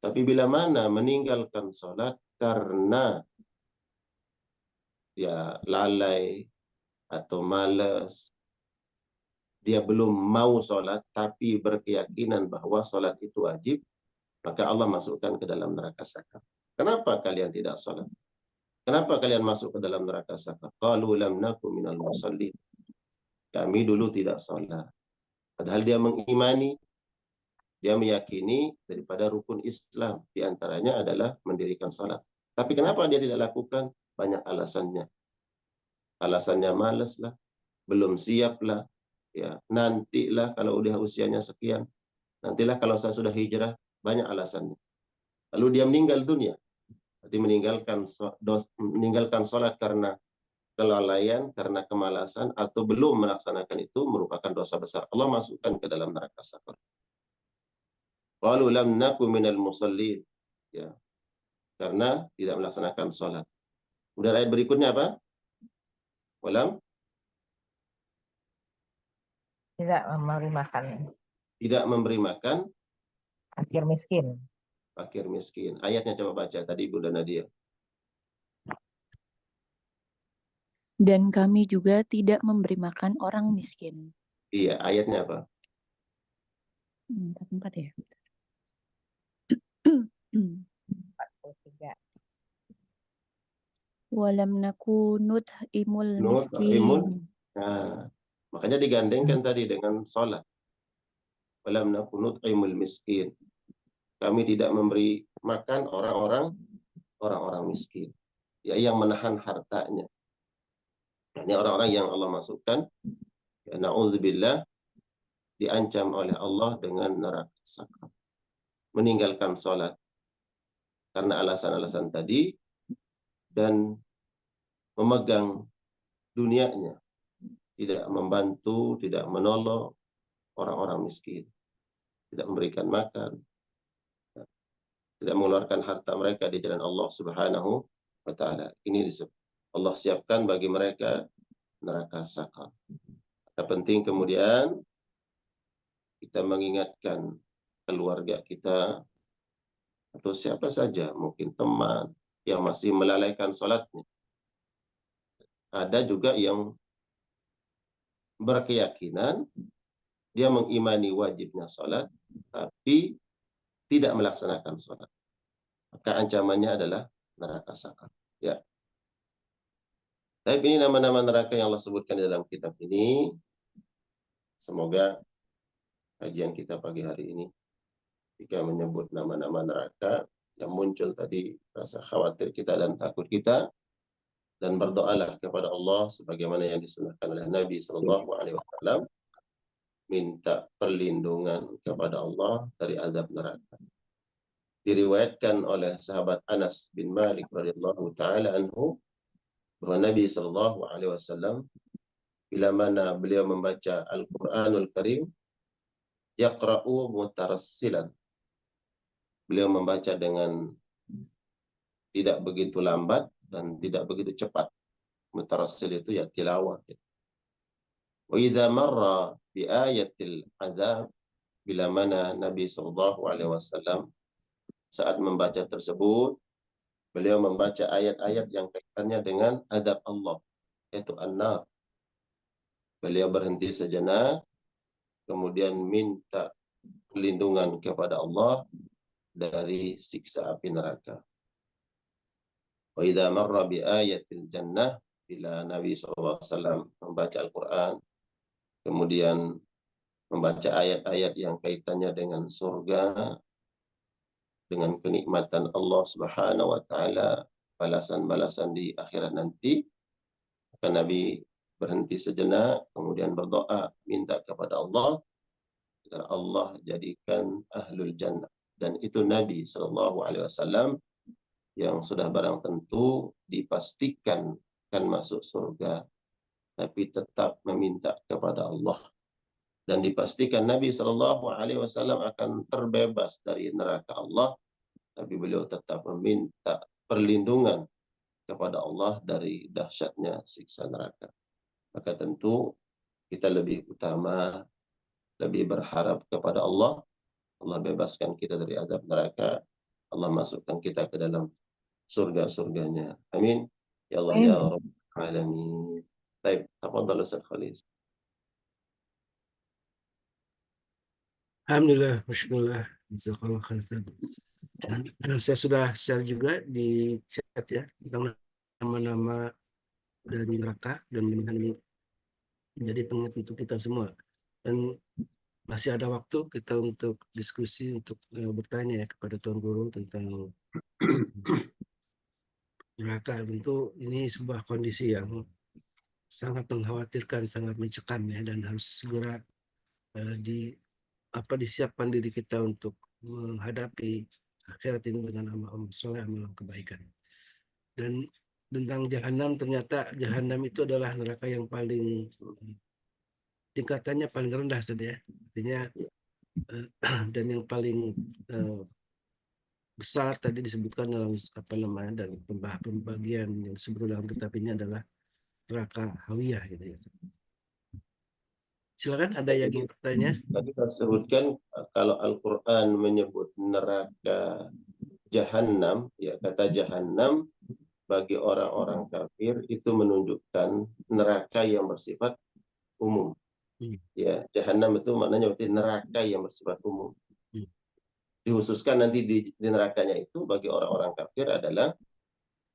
Tapi bila mana meninggalkan salat karena ya lalai atau malas, dia belum mau salat tapi berkeyakinan bahwa salat itu wajib, maka Allah masukkan ke dalam neraka sakar. Kenapa kalian tidak salat? Kenapa kalian masuk ke dalam neraka sakar? Qalu lam naku minal musallin. Kami dulu tidak salat. Padahal dia mengimani, dia meyakini daripada rukun Islam. Di antaranya adalah mendirikan salat. Tapi kenapa dia tidak lakukan? Banyak alasannya. Alasannya malas lah, belum siap lah, ya nantilah kalau udah usianya sekian, nantilah kalau saya sudah hijrah, banyak alasannya. Lalu dia meninggal dunia. Berarti meninggalkan salat karena kelalaian, karena kemalasan, atau belum melaksanakan itu merupakan dosa besar. Allah masukkan ke dalam neraka sakar. Qalu lam naku minal musallin. Ya. Karena tidak melaksanakan salat. Kemudian ayat berikutnya apa? Walam tidak memberi makan. Tidak memberi makan Fakir miskin. fakir miskin. Ayatnya coba baca tadi Bunda Nadia. Dan kami juga tidak memberi makan orang miskin. Iya, ayatnya apa? 44 ya. 43. Walam naku nut'imul Nut'imun. miskin. Nah, makanya digandengkan tadi dengan sholat. Walam naku nut'imul miskin. Kami tidak memberi makan orang-orang miskin. Ya, yang menahan hartanya. Ini orang-orang yang Allah masukkan, ya, na'udzubillah, diancam oleh Allah dengan neraka sakrat. Meninggalkan sholat karena alasan-alasan tadi, dan memegang dunianya, tidak membantu, tidak menolong orang-orang miskin, tidak memberikan makan, tidak mengeluarkan harta mereka di jalan Allah Subhanahu wa taala. Ini disebut Allah siapkan bagi mereka neraka sakrat. Penting kemudian kita mengingatkan keluarga kita atau siapa saja, mungkin teman yang masih melalaikan sholatnya. Ada juga yang berkeyakinan dia mengimani wajibnya sholat, tapi tidak melaksanakan sholat. Maka ancamannya adalah neraka sakrat. Ya. Tapi ini nama-nama neraka yang Allah sebutkan di dalam kitab ini. Semoga kajian kita pagi hari ini, jika menyebut nama-nama neraka yang muncul tadi, rasa khawatir kita dan takut kita, dan berdoalah kepada Allah sebagaimana yang disunahkan oleh Nabi SAW, minta perlindungan kepada Allah dari azab neraka. Diriwayatkan oleh sahabat Anas bin Malik radhiyallahu taala anhu bahwa Nabi SAW bila mana beliau membaca Al-Qur'anul Karim, yaqra'u mutarassilan. Beliau membaca dengan tidak begitu lambat dan tidak begitu cepat. Mutarassil itu ya tilawah. Wa idza marra bi ayatil azab, bila mana Nabi SAW saat membaca tersebut, beliau membaca ayat-ayat yang kaitannya dengan adab Allah, yaitu an-nar. Beliau berhenti sejenak, kemudian minta perlindungan kepada Allah dari siksa api neraka. Wa idza marra bi ayatil jannah, bila Nabi SAW membaca Al-Quran, kemudian membaca ayat-ayat yang kaitannya dengan surga, dengan kenikmatan Allah Subhanahu wa taala, balasan-balasan di akhirat nanti, maka Nabi berhenti sejenak, kemudian berdoa minta kepada Allah agar Allah jadikan ahlul jannah. Dan itu Nabi SAW yang sudah barang tentu dipastikan akan masuk surga, tapi tetap meminta kepada Allah. Dan dipastikan Nabi SAW akan terbebas dari neraka Allah, tapi beliau tetap meminta perlindungan kepada Allah dari dahsyatnya siksa neraka. Maka tentu kita lebih utama, lebih berharap kepada Allah. Allah bebaskan kita dari azab neraka, Allah masukkan kita ke dalam surga-surganya. Amin. Ya Allah ya Rabbal Alamin. Baik, tafadhal Ustaz Khalis. Alhamdulillah, Masya Jazakallah khair. Dan saya sudah share juga di chat ya tentang nama-nama dari neraka, dan mudah-mudahan ini menjadi pengingat untuk kita semua. Dan masih ada waktu kita untuk diskusi, untuk bertanya ya kepada Tuan Guru tentang neraka. Tentu ini sebuah kondisi yang sangat mengkhawatirkan, sangat mencekam ya, dan harus segera disiapkan diri kita untuk menghadapi akhirat ini dengan amal soleh, amal kebaikan. Dan tentang jahanam, ternyata jahanam itu adalah neraka yang paling tingkatannya paling rendah saja, artinya dan yang paling besar tadi disebutkan dalam dari pembagian yang sebelum dalam kitab ini adalah neraka hawiyah gitu ya. Silakan, ada yang ingin bertanya? Tadi kita sebutkan kalau Al-Quran menyebut neraka Jahannam, ya kata Jahannam bagi orang-orang kafir itu menunjukkan neraka yang bersifat umum. Ya, jahanam itu maknanya berarti neraka yang bersifat umum. Dikhususkan nanti di nerakanya itu bagi orang-orang kafir adalah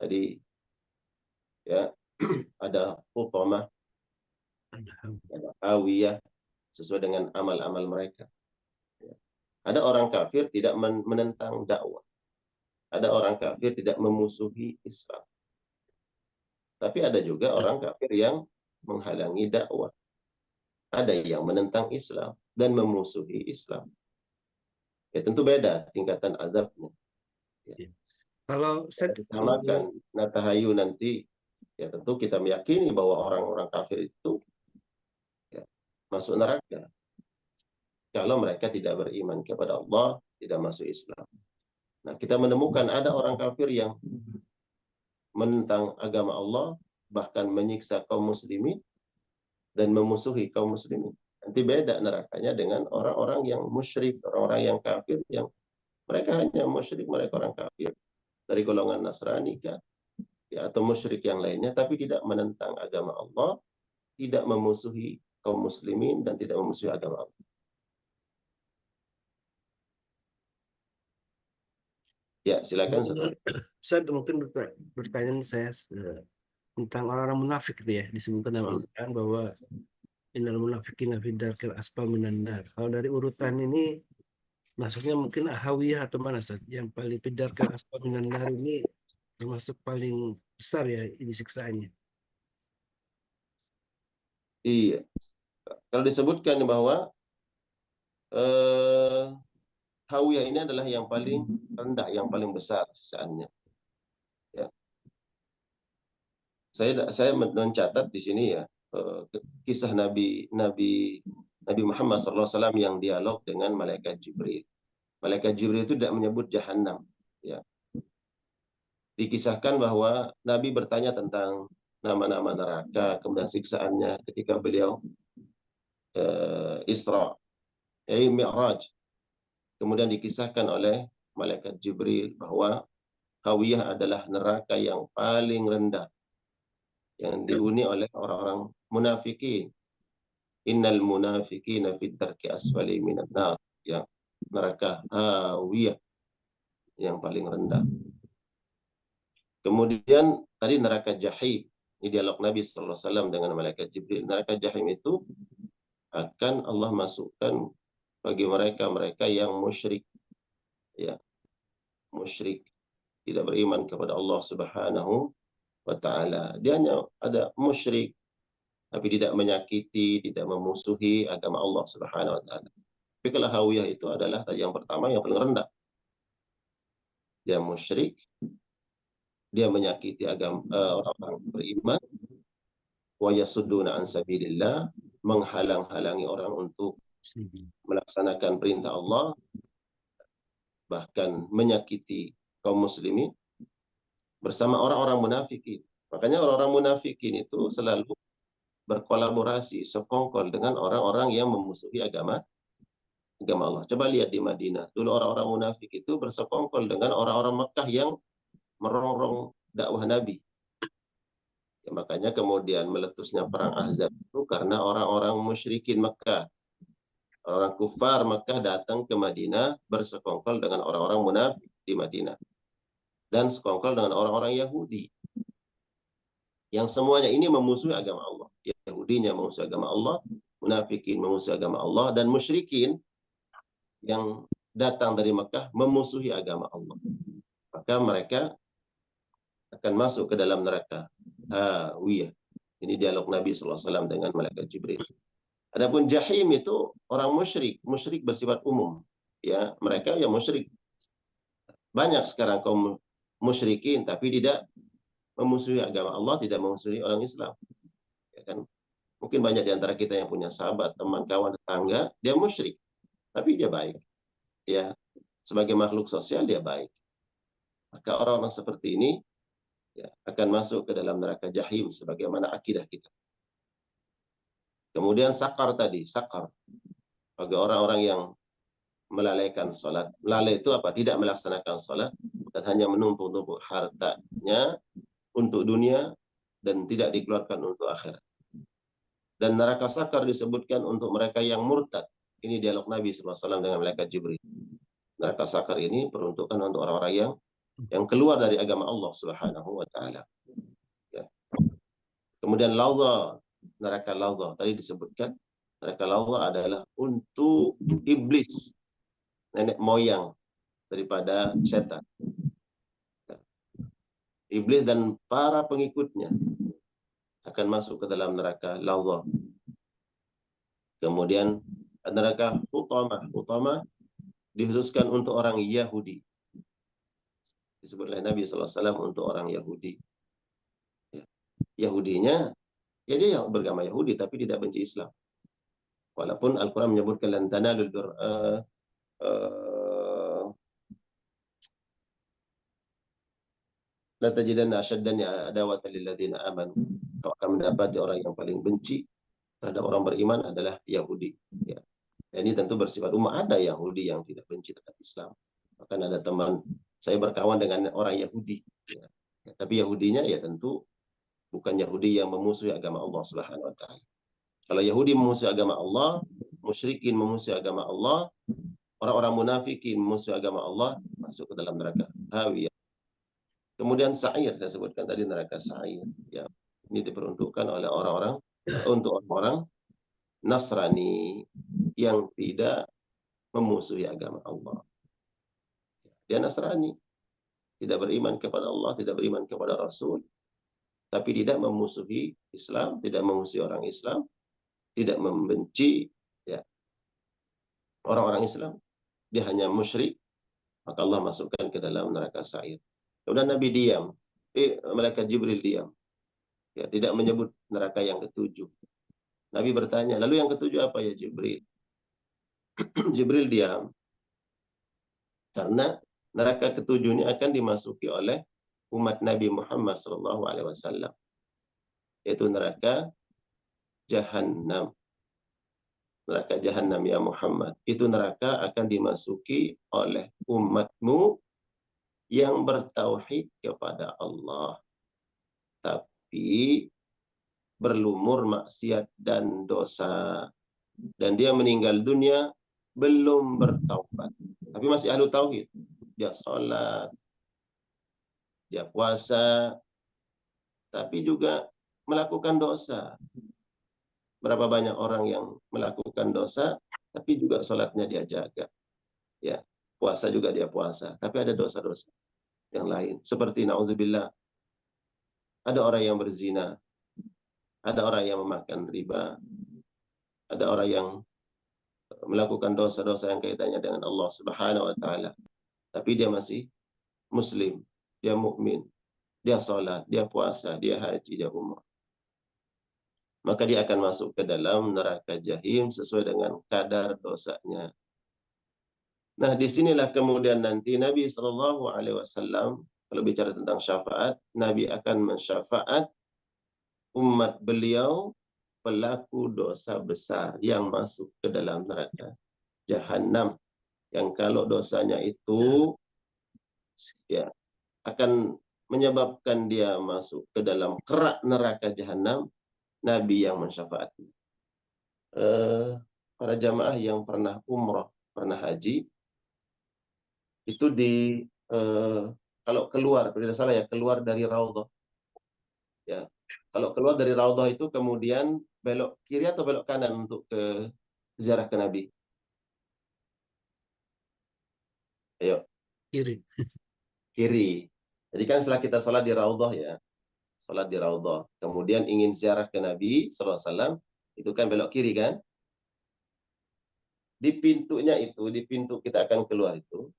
tadi ya ada utamah, ada hawiyah sesuai dengan amal-amal mereka. Ya. Ada orang kafir tidak menentang dakwah. Ada orang kafir tidak memusuhi Islam. Tapi ada juga orang kafir yang menghalangi dakwah. Ada yang menentang Islam dan memusuhi Islam. Ya tentu beda tingkatan azabnya. Ya. Kalau saya Disamakan natahayu nanti, ya tentu kita meyakini bahwa orang-orang kafir itu ya, masuk neraka. Kalau mereka tidak beriman kepada Allah, tidak masuk Islam. Nah, kita menemukan ada orang kafir yang menentang agama Allah, bahkan menyiksa kaum muslimin dan memusuhi kaum muslimin. Nanti beda nerakanya dengan orang-orang yang musyrik, orang-orang yang kafir, yang mereka hanya musyrik, mereka orang kafir dari golongan Nasrani kan, ya, atau musyrik yang lainnya, tapi tidak menentang agama Allah, tidak memusuhi kaum muslimin dan tidak memusuhi agama Allah. Ya, silakan. Saya mungkin bertanya saya tentang orang-orang munafik itu ya, disebutkan dalam Al-Quran bahwa innal munafiqina fi darkil asfal minan nar. Kalau dari urutan ini masuknya mungkin hawiyah atau mana Ustaz? Yang paling fi darkil asfal minan nar ini termasuk paling besar ya ini siksaannya. Iya. Kalau disebutkan bahwa hawiyah ini adalah yang paling rendah, yang paling besar siksaannya. Ya. Saya mencatat di sini ya kisah Nabi Muhammad SAW yang dialog dengan malaikat Jibril. Malaikat Jibril itu tidak menyebut jahanam. Ya. Dikisahkan bahwa Nabi bertanya tentang nama-nama neraka, kemudian siksaannya ketika beliau Isra, Mi'raj. Kemudian dikisahkan oleh malaikat Jibril bahwa hawiyah adalah neraka yang paling rendah, yang dihuni oleh orang-orang munafikin. Innal munafiqina fid darki asfali minan nar. Ya, neraka hawiyah yang paling rendah. Kemudian tadi neraka jahim. Ini dialog Nabi SAW dengan malaikat Jibril. Neraka jahim itu akan Allah masukkan bagi mereka yang musyrik. Ya, musyrik, tidak beriman kepada Allah Subhanahu wa Ta'ala. Dia hanya ada musyrik, tapi tidak menyakiti, tidak memusuhi agama Allah Subhanahu wa Ta'ala. Tapi kalau hawiyah itu adalah yang pertama, yang paling rendah. Dia musyrik, dia menyakiti agama orang-orang beriman, wa yasudduna an sabilillah, menghalang-halangi orang untuk melaksanakan perintah Allah, bahkan menyakiti kaum muslimin bersama orang-orang munafikin. Makanya orang-orang munafikin itu selalu berkolaborasi, sekongkol dengan orang-orang yang memusuhi agama Allah. Coba lihat di Madinah. Dulu orang-orang munafik itu bersekongkol dengan orang-orang Mekah yang merongrong dakwah Nabi. Ya, makanya kemudian meletusnya perang Ahzab itu karena orang-orang musyrikin Mekah, orang kufar Mekah datang ke Madinah bersekongkol dengan orang-orang munafik di Madinah dan sekongkol dengan orang-orang Yahudi yang semuanya ini memusuhi agama Allah. Yahudinya memusuhi agama Allah, munafikin memusuhi agama Allah, dan musyrikin yang datang dari Mekah memusuhi agama Allah. Maka mereka akan masuk ke dalam neraka hawiyah. Ini dialog Nabi SAW dengan malaikat Jibril. Adapun jahim itu orang musyrik bersifat umum. Ya, mereka yang musyrik. Banyak sekarang kaum musyrikin tapi tidak memusuhi agama Allah, tidak memusuhi orang Islam. Ya kan? Mungkin banyak di antara kita yang punya sahabat, teman, kawan, tetangga, dia musyrik, tapi dia baik. Ya, sebagai makhluk sosial dia baik. Maka orang-orang seperti ini ya, akan masuk ke dalam neraka jahim sebagaimana akidah kita. Kemudian sakar tadi, sakar bagi orang-orang yang melalaikan sholat. Lalai itu apa? Tidak melaksanakan sholat dan hanya menumpuk-numpuk hartanya untuk dunia dan tidak dikeluarkan untuk akhirat. Dan neraka sakar disebutkan untuk mereka yang murtad. Ini dialog Nabi SAW dengan malaikat Jibril. Neraka sakar ini peruntukan untuk orang-orang yang keluar dari agama Allah Subhanahu wa taala. Ya. Kemudian laudha, neraka laudha tadi disebutkan, neraka laudha adalah untuk iblis, nenek moyang daripada setan. Iblis dan para pengikutnya akan masuk ke dalam neraka laudha. Kemudian neraka Hutamah dikhususkan untuk orang Yahudi. Disebut oleh Nabi SAW untuk orang Yahudi. Ya. Yahudinya, ya dia beragama Yahudi tapi tidak benci Islam. Walaupun Al-Quran menyebutkan lan tanalul birra la tajidanna ashaddan adawatan lil ladzina amanu. Kau akan mendapati orang yang paling benci terhadap orang beriman adalah Yahudi. Ya. Ini tentu bersifat umum. Ada Yahudi yang tidak benci terhadap Islam. Bahkan ada teman saya berkawan dengan orang Yahudi. Ya. Tapi Yahudinya ya tentu bukan Yahudi yang memusuhi agama Allah Subhanahu wa taala. Kalau Yahudi memusuhi agama Allah, musyrikin memusuhi agama Allah, orang-orang munafikin memusuhi agama Allah, masuk ke dalam neraka hawiyah. Kemudian sa'ir, saya sebutkan tadi neraka sa'ir. Ya. Ini diperuntukkan oleh orang-orang untuk orang-orang Nasrani yang tidak memusuhi agama Allah. Dia Nasrani, tidak beriman kepada Allah, tidak beriman kepada Rasul, tapi tidak memusuhi Islam, tidak memusuhi orang Islam, tidak membenci ya orang-orang Islam. Dia hanya musyrik, maka Allah masukkan ke dalam neraka sa'ir. Kemudian Nabi diam, malaikat Jibril diam, ya, tidak menyebut neraka yang ketujuh. Nabi bertanya, lalu yang ketujuh apa ya Jibril? Jibril diam, karena neraka ketujuh ini akan dimasuki oleh umat Nabi Muhammad SAW, yaitu neraka Jahannam. Neraka Jahannam ya Muhammad. Itu neraka akan dimasuki oleh umatmu yang bertauhid kepada Allah, tapi berlumur maksiat dan dosa. Dan dia meninggal dunia belum bertaubat, tapi masih ahlu tauhid. Dia sholat, dia puasa, tapi juga melakukan dosa. Berapa banyak orang yang melakukan dosa, tapi juga sholatnya dia jaga. Ya, puasa juga dia puasa, tapi ada dosa-dosa yang lain. Seperti na'udzubillah, ada orang yang berzina, ada orang yang memakan riba, ada orang yang melakukan dosa-dosa yang kaitannya dengan Allah Subhanahu wa taala. Tapi dia masih muslim, dia mukmin, dia salat, dia puasa, dia haji, dia umrah. Maka dia akan masuk ke dalam neraka jahim sesuai dengan kadar dosanya. Nah, disinilah kemudian nanti Nabi SAW, kalau bicara tentang syafaat, Nabi akan mensyafaat umat beliau pelaku dosa besar yang masuk ke dalam neraka Jahannam, yang kalau dosanya itu ya akan menyebabkan dia masuk ke dalam kerak neraka Jahannam, Nabi yang mensyafaati. Para jamaah yang pernah umrah, pernah haji, itu kalau keluar, tidak salah ya, keluar dari Raudhah. Ya, kalau keluar dari Raudhah itu kemudian belok kiri atau belok kanan untuk ke ziarah ke Nabi? Ayo. Kiri. Kiri. Jadi kan setelah kita sholat di Raudhah ya, sholat di Raudhah, kemudian ingin ziarah ke Nabi SAW, itu kan belok kiri kan? Di pintunya itu, di pintu kita akan keluar itu,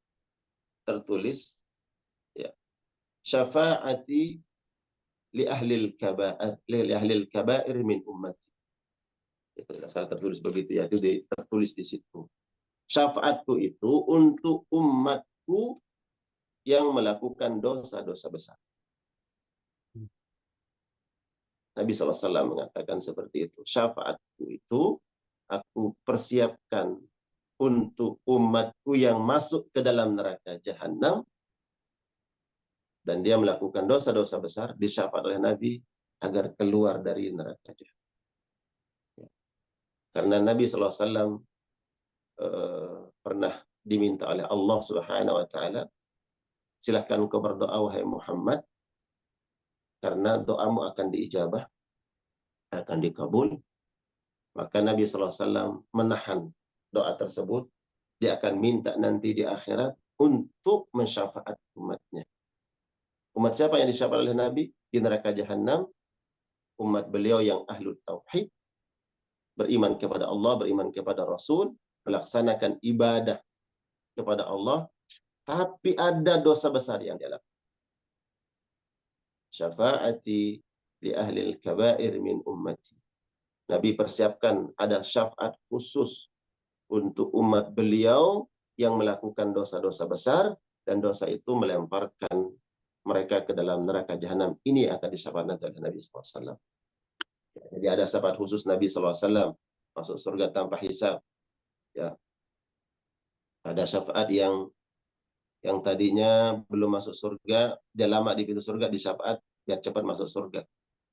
tertulis ya, syafaati li ahlil kabair min ummati. Itu asal tertulis begitu ya, itu tertulis di situ. Syafaatku itu untuk umatku yang melakukan dosa-dosa besar. Nabi SAW mengatakan seperti itu. Syafaatku itu aku persiapkan untuk umatku yang masuk ke dalam neraka Jahannam, dan dia melakukan dosa-dosa besar, disyafaat oleh Nabi agar keluar dari neraka Jahannam. Karena Nabi SAW pernah diminta oleh Allah Subhanahu wa taala, silahkan kau berdoa wahai Muhammad, karena doamu akan diijabah, akan dikabul. Maka Nabi SAW menahan doa tersebut. Dia akan minta nanti di akhirat untuk mensyafaat umatnya. Umat siapa yang disyafaat oleh Nabi di neraka jahanam? Umat beliau yang ahlu tauhid, beriman kepada Allah, beriman kepada Rasul, melaksanakan ibadah kepada Allah, tapi ada dosa besar yang dia lakukan. Syafaati li ahli al-kabair min ummati. Nabi persiapkan ada syafaat khusus untuk umat beliau yang melakukan dosa-dosa besar, dan dosa itu melemparkan mereka ke dalam neraka jahanam. Ini akan disyafaatkan oleh Nabi SAW. Jadi ada syafaat khusus Nabi SAW masuk surga tanpa hisab. Ya, ada syafaat yang tadinya belum masuk surga, dia lama di pintu surga, disyafaat biar cepat masuk surga.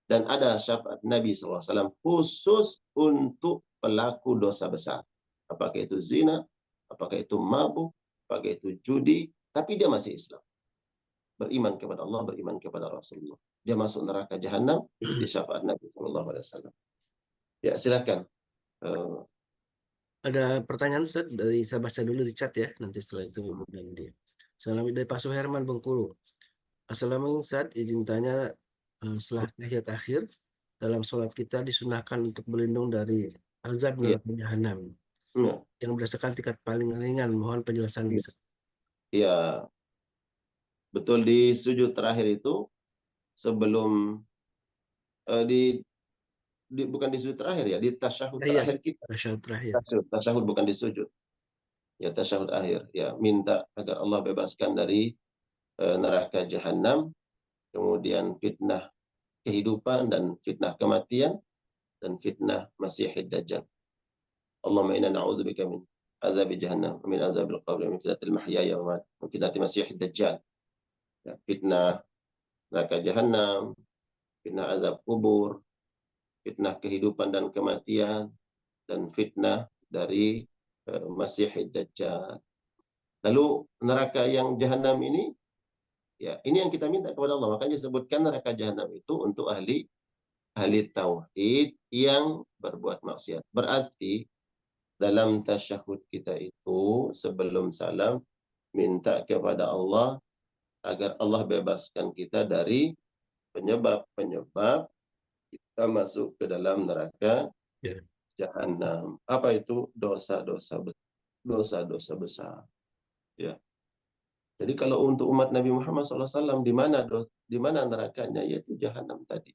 Dan ada syafaat Nabi SAW khusus untuk pelaku dosa besar. Apakah itu zina, apakah itu mabuk, apakah itu judi, tapi dia masih Islam. Beriman kepada Allah, beriman kepada Rasulullah. Dia masuk neraka jahanam di syafaat Nabi SAW. Ya, silakan. Ada pertanyaan Ustaz, saya baca dulu di chat ya, nanti setelah itu kemudian dia. Salam dari Pak Suherman Bengkulu. Assalamualaikum Ustaz, izin tanya, setelah tahiyat akhir dalam sholat kita disunahkan untuk berlindung dari azab Ya, neraka jahanam ya, yang berdasarkan tingkat paling ringan. Mohon penjelasan Ustaz. ya, betul. Di sujud terakhir itu sebelum bukan di sujud terakhir ya, di tasyahud Iya, terakhir kita. tasyahud terakhir. Tasyahud bukan di sujud. Ya, tasyahud akhir. Ya, minta agar Allah bebaskan dari neraka jahanam, kemudian fitnah kehidupan dan fitnah kematian dan fitnah Masiihid Dajjal. Allahumma inna na'udzubika min azab jahannam, min azabil qabr, min fitnatil mahyaya wa mamat, min fitnatil Masiihid Dajjal. Ya, fitnah neraka jahanam, fitnah azab kubur, fitnah kehidupan dan kematian, dan fitnah dari Masiihid Dajjal. Lalu neraka yang jahanam ini, ya, ini yang kita minta kepada Allah. Makanya sebutkan neraka jahanam itu untuk ahli tauhid yang berbuat maksiat. Berarti dalam tasyahud kita itu sebelum salam minta kepada Allah agar Allah bebaskan kita dari penyebab-penyebab kita masuk ke dalam neraka Ya. jahanam. Apa itu? Dosa-dosa besar. Ya. Jadi kalau untuk umat Nabi Muhammad SAW, di mana nerakanya? Yaitu jahanam tadi.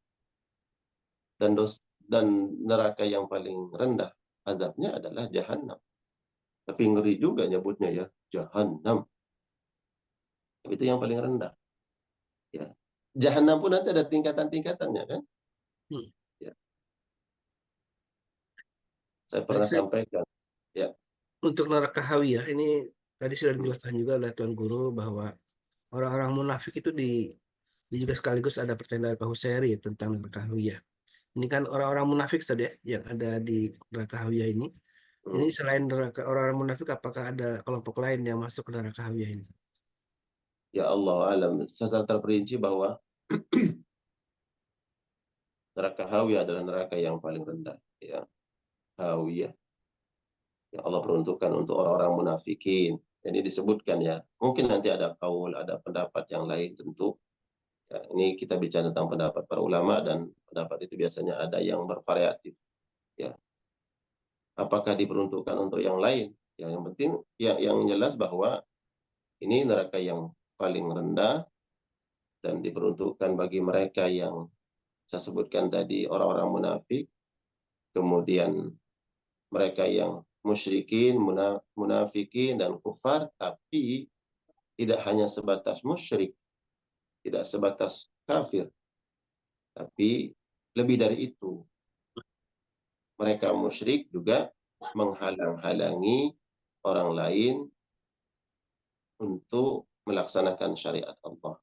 Dan neraka yang paling rendah azabnya adalah jahanam. Tapi ngeri juga nyebutnya ya, jahanam. Itu yang paling rendah. Ya. Jahanam pun nanti ada tingkatan-tingkatannya kan? Hmm. Ya. Saya Baik, pernah Ustaz. sampaikan. Ya. Untuk neraka hawiyah ini tadi sudah dijelaskan juga oleh Tuan Guru bahwa orang-orang munafik itu juga sekaligus ada pertanyaan dari Pak Husairi tentang neraka hawiyah. Ini kan orang-orang munafik saja yang ada di neraka hawiyah ini. Ini selain neraka orang-orang munafik, apakah ada kelompok lain yang masuk ke neraka hawiyah ini? Ya Allah alam. Secara terperinci bahwa neraka hawiyah adalah neraka yang paling rendah. Ya. Hawiyah. Ya Allah peruntukkan untuk orang-orang munafikin. Ini disebutkan ya. Mungkin nanti ada kaul, ada pendapat yang lain tentu. Ya, ini kita bicara tentang pendapat para ulama, dan pendapat itu biasanya ada yang bervariatif. Ya. Apakah diperuntukkan untuk yang lain? Ya, yang penting yang jelas bahwa ini neraka yang paling rendah dan diperuntukkan bagi mereka yang saya sebutkan tadi, orang-orang munafik, kemudian mereka yang musyrikin, munafikin, dan kufar, tapi tidak hanya sebatas musyrik, tidak sebatas kafir, tapi lebih dari itu. Mereka musyrik juga menghalang-halangi orang lain untuk melaksanakan syariat Allah,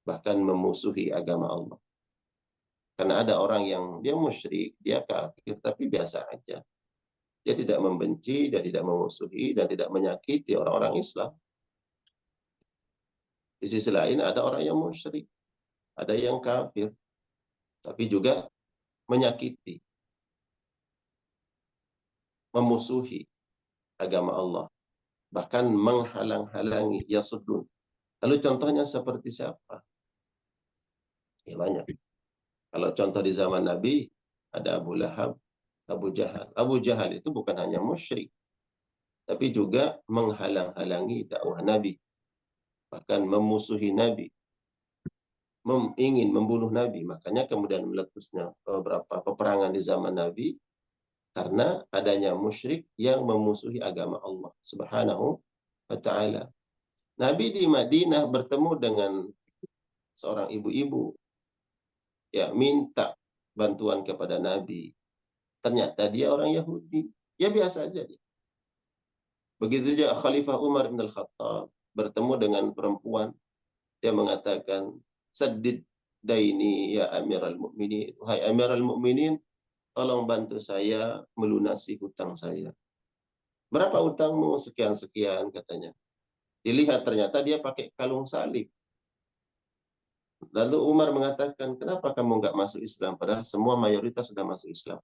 bahkan memusuhi agama Allah. Karena ada orang yang dia musyrik, dia kafir, tapi biasa aja. Dia tidak membenci, dia tidak memusuhi, dan tidak menyakiti orang-orang Islam. Di sisi lain ada orang yang musyrik, ada yang kafir, tapi juga menyakiti, memusuhi agama Allah, bahkan menghalang-halangi, yasuddun. Lalu contohnya seperti siapa? Ya banyak. Kalau contoh di zaman Nabi, ada Abu Lahab, Abu Jahal. Abu Jahal itu bukan hanya musyrik, tapi juga menghalang-halangi dakwah Nabi, bahkan memusuhi Nabi, ingin membunuh Nabi. Makanya kemudian meletusnya beberapa peperangan di zaman Nabi karena adanya musyrik yang memusuhi agama Allah Subhanahu wa taala. Nabi di Madinah bertemu dengan seorang ibu-ibu, ya, minta bantuan kepada Nabi. Ternyata dia orang Yahudi. Ya biasa aja dia. Begitu juga Khalifah Umar bin Al-Khattab bertemu dengan perempuan. Dia mengatakan, "Saddid daini ya Amirul Mukminin." Wahai Amirul Mukminin, tolong bantu saya melunasi hutang saya. Berapa hutangmu? Sekian-sekian katanya. Dilihat ternyata dia pakai kalung salib. Lalu Umar mengatakan, kenapa kamu nggak masuk Islam? Padahal semua mayoritas sudah masuk Islam.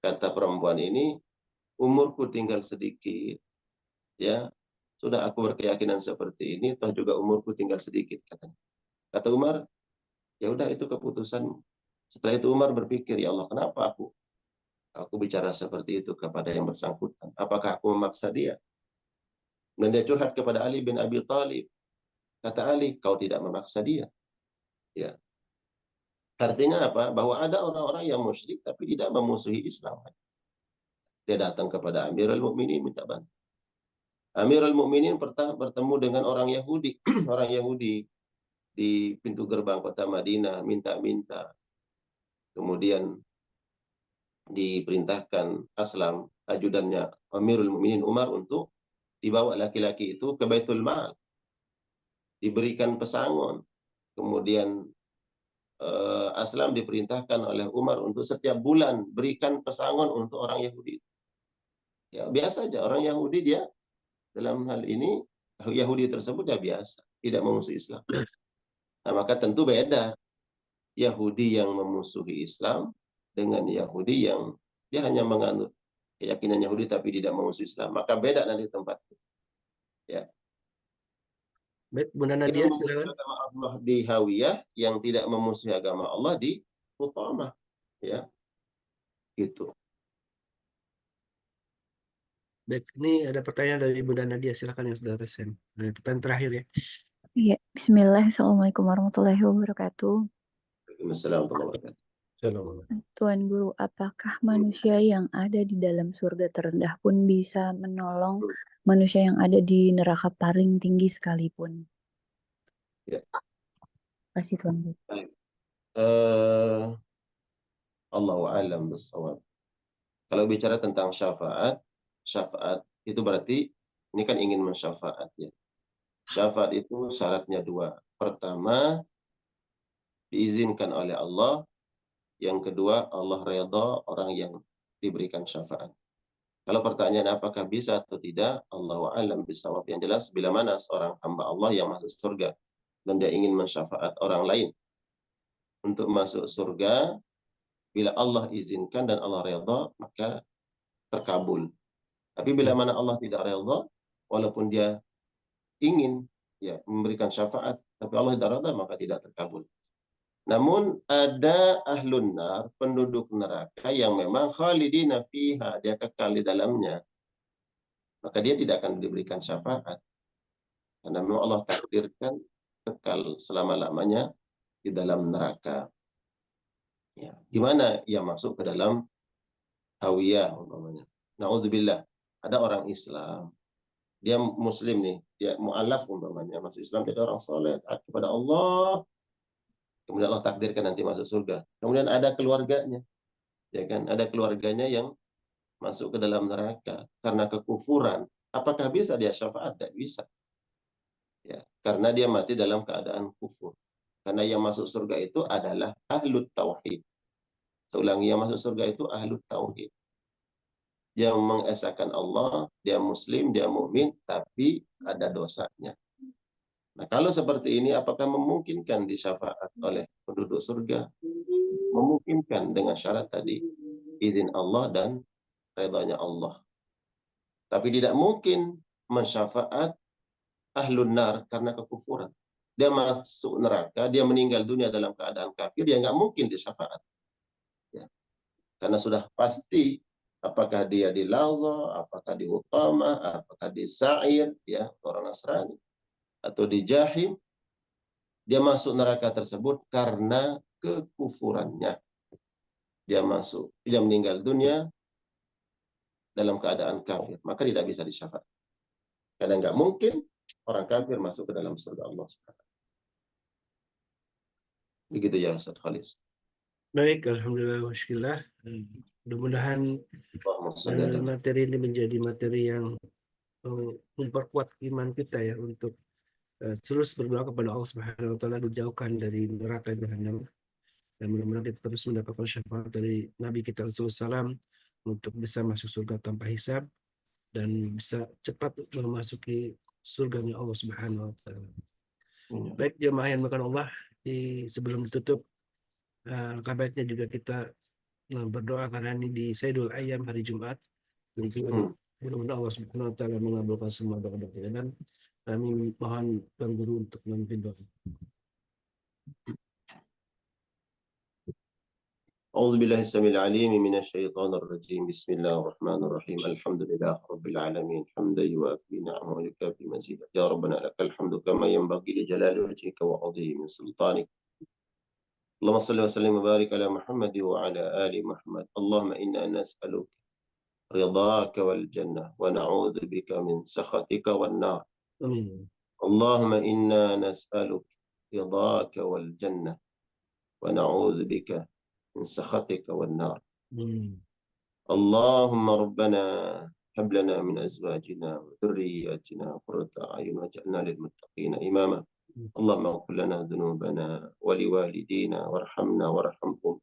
Kata perempuan ini, umurku tinggal sedikit. Ya, sudah aku berkeyakinan seperti ini, toh juga umurku tinggal sedikit. Kata Umar, ya udah itu keputusanmu. Setelah itu Umar berpikir, ya Allah, kenapa aku bicara seperti itu kepada yang bersangkutan? Apakah aku memaksa dia? Dan dia curhat kepada Ali bin Abi Thalib. Kata Ali, kau tidak memaksa dia. Ya. Artinya apa? Bahwa ada orang-orang yang musyrik tapi tidak memusuhi Islam. Dia datang kepada Amirul Mukminin minta bantu. Amirul Mukminin bertemu dengan orang Yahudi, orang Yahudi di pintu gerbang kota Madinah minta-minta. Kemudian diperintahkan Aslam, ajudannya Amirul Mukminin Umar, untuk dibawa laki-laki itu ke Baitul Mal, diberikan pesangon. Kemudian Aslam diperintahkan oleh Umar untuk setiap bulan berikan pesangon untuk orang Yahudi. Ya biasa aja, orang Yahudi dia dalam hal ini, Yahudi tersebut dia biasa, tidak memusuhi Islam. Nah maka tentu beda Yahudi yang memusuhi Islam dengan Yahudi yang dia hanya menganut keyakinan Yahudi tapi tidak memusuhi Islam. Maka beda nanti tempat. Ya. Baik, Bunda Yang Nadia, memusuhi silakan. agama Allah di Hawiyah, yang tidak memusuhi agama Allah di Hutamah. Ya, gitu. Baik, ini ada pertanyaan dari Bunda Nadia, silakan yang sudah resen. Pertanyaan terakhir ya. Iya, Bismillah. Assalamualaikum warahmatullahi wabarakatuh. Waalaikumsalam warahmatullahi wabarakatuh. Shalom. Tuan Guru, apakah manusia yang ada di dalam surga terendah pun bisa menolong manusia yang ada di neraka paling tinggi sekalipun? Ya. Kasih Tuan Guru. Allahu a'lam bishawab. Kalau bicara tentang syafaat, syafaat itu berarti ini kan ingin mensyafaat ya. Syafaat itu syaratnya dua. Pertama, diizinkan oleh Allah. Yang kedua, Allah redha orang yang diberikan syafaat. Kalau pertanyaan apakah bisa atau tidak, Allahu a'lam bishawab. Yang jelas, bila mana seorang hamba Allah yang masuk surga dan dia ingin mensyafaat orang lain untuk masuk surga, bila Allah izinkan dan Allah redha, maka terkabul. Tapi bila mana Allah tidak redha, walaupun dia ingin ya memberikan syafaat, tapi Allah tidak redha, maka tidak terkabul. Namun ada ahlun nar, penduduk neraka yang memang khalidina fiha, dia kekal di dalamnya. Maka dia tidak akan diberikan syafaat. Karena memang Allah takdirkan kekal selama-lamanya di dalam neraka. Ya. Gimana ia masuk ke dalam hawiyah umpamanya. Na'udzubillah. Ada orang Islam, dia muslim nih, dia mu'alaf umpamanya, masuk Islam, jadi orang soleh, taat kepada Allah, kemudian Allah takdirkan nanti masuk surga. Kemudian ada keluarganya, ya kan, ada keluarganya yang masuk ke dalam neraka karena kekufuran. Apakah bisa dia syafaat? Tidak bisa. Ya, karena dia mati dalam keadaan kufur. Karena yang masuk surga itu adalah ahlut tauhid. Seulangi, yang masuk surga itu ahlut tauhid. dia mengesahkan Allah, dia muslim, dia mukmin, tapi ada dosanya. Nah, kalau seperti ini, apakah memungkinkan disyafaat oleh penduduk surga? Memungkinkan dengan syarat tadi, izin Allah dan redanya Allah. Tapi tidak mungkin mensyafaat ahlun nar karena kekufuran. Dia masuk neraka, dia meninggal dunia dalam keadaan kafir, dia nggak mungkin disyafaat. Ya. Karena sudah pasti apakah dia di Lawa, apakah di Utama, apakah di Sa'ir, ya, orang Nasrani, atau di Jahim, dia masuk neraka tersebut karena kekufurannya. Dia meninggal dunia dalam keadaan kafir, maka tidak bisa disyafaat. Karena nggak mungkin orang kafir masuk ke dalam surga Allah Subhanahu. Begitu ya Ustaz Khalis. Baik, alhamdulillah wa syukurillah. Mudah-mudahan Allahumma shalli ala materi ini menjadi materi yang memperkuat iman kita ya untuk terus berdoa kepada Allah Subhanahu wa taala dijauhkan dari neraka jahanam, dan mudah-mudahan kita terus mendapatkan syafaat dari Nabi kita Rasulullah SAW untuk bisa masuk surga tanpa hisab dan bisa cepat memasuki surganya Allah Subhanahu wa taala. Baik jemaah yang dimuliakan Allah, sebelum ditutup kabarnya juga kita berdoa karena ini di Sayyidul Ayyam hari Jumat. Tentu mudah-mudahan Allah Subhanahu wa taala mengabulkan semua doa-doa kita, dan kami mohon Tuan Guru untuk memimpin doa. أعوذ بالله السميع العليم من الشيطان الرجيم بسم الله الرحمن الرحيم الحمد لله رب العالمين حمدا يوافي نعمه ويكافي مزيدا يا ربنا لك الحمد كما ينبغي لجلال وجهك وعظيم سلطانك اللهم صل وسلم وبارك على محمد وعلى آل محمد اللهم إنا نسألك رضاك والجنة ونعوذ بك من سخطك والنار اللهم إنا نسألك رضاك والجنة ونعوذ بك من سخطك والنار اللهم ربنا هب لنا من أزواجنا وذرياتنا قرة أعين واجعلنا للمتقين إماما اللهم اغفر لنا ذنوبنا ولوالدينا وارحمنا وارحمهم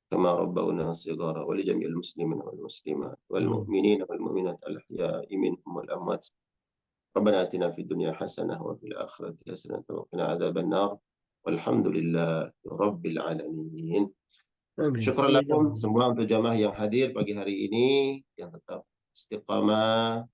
كما ربونا صغارا ولجميع المسلمين والمسلمات والمؤمنين والمؤمنات الأحياء منهم والأموات ربنا آتنا في الدنيا حسنة وفي الآخرة حسنة وقنا عذاب النار والحمد لله رب العالمين. Syukur lakum semua untuk jamaah yang hadir pagi hari ini, yang tetap istiqamah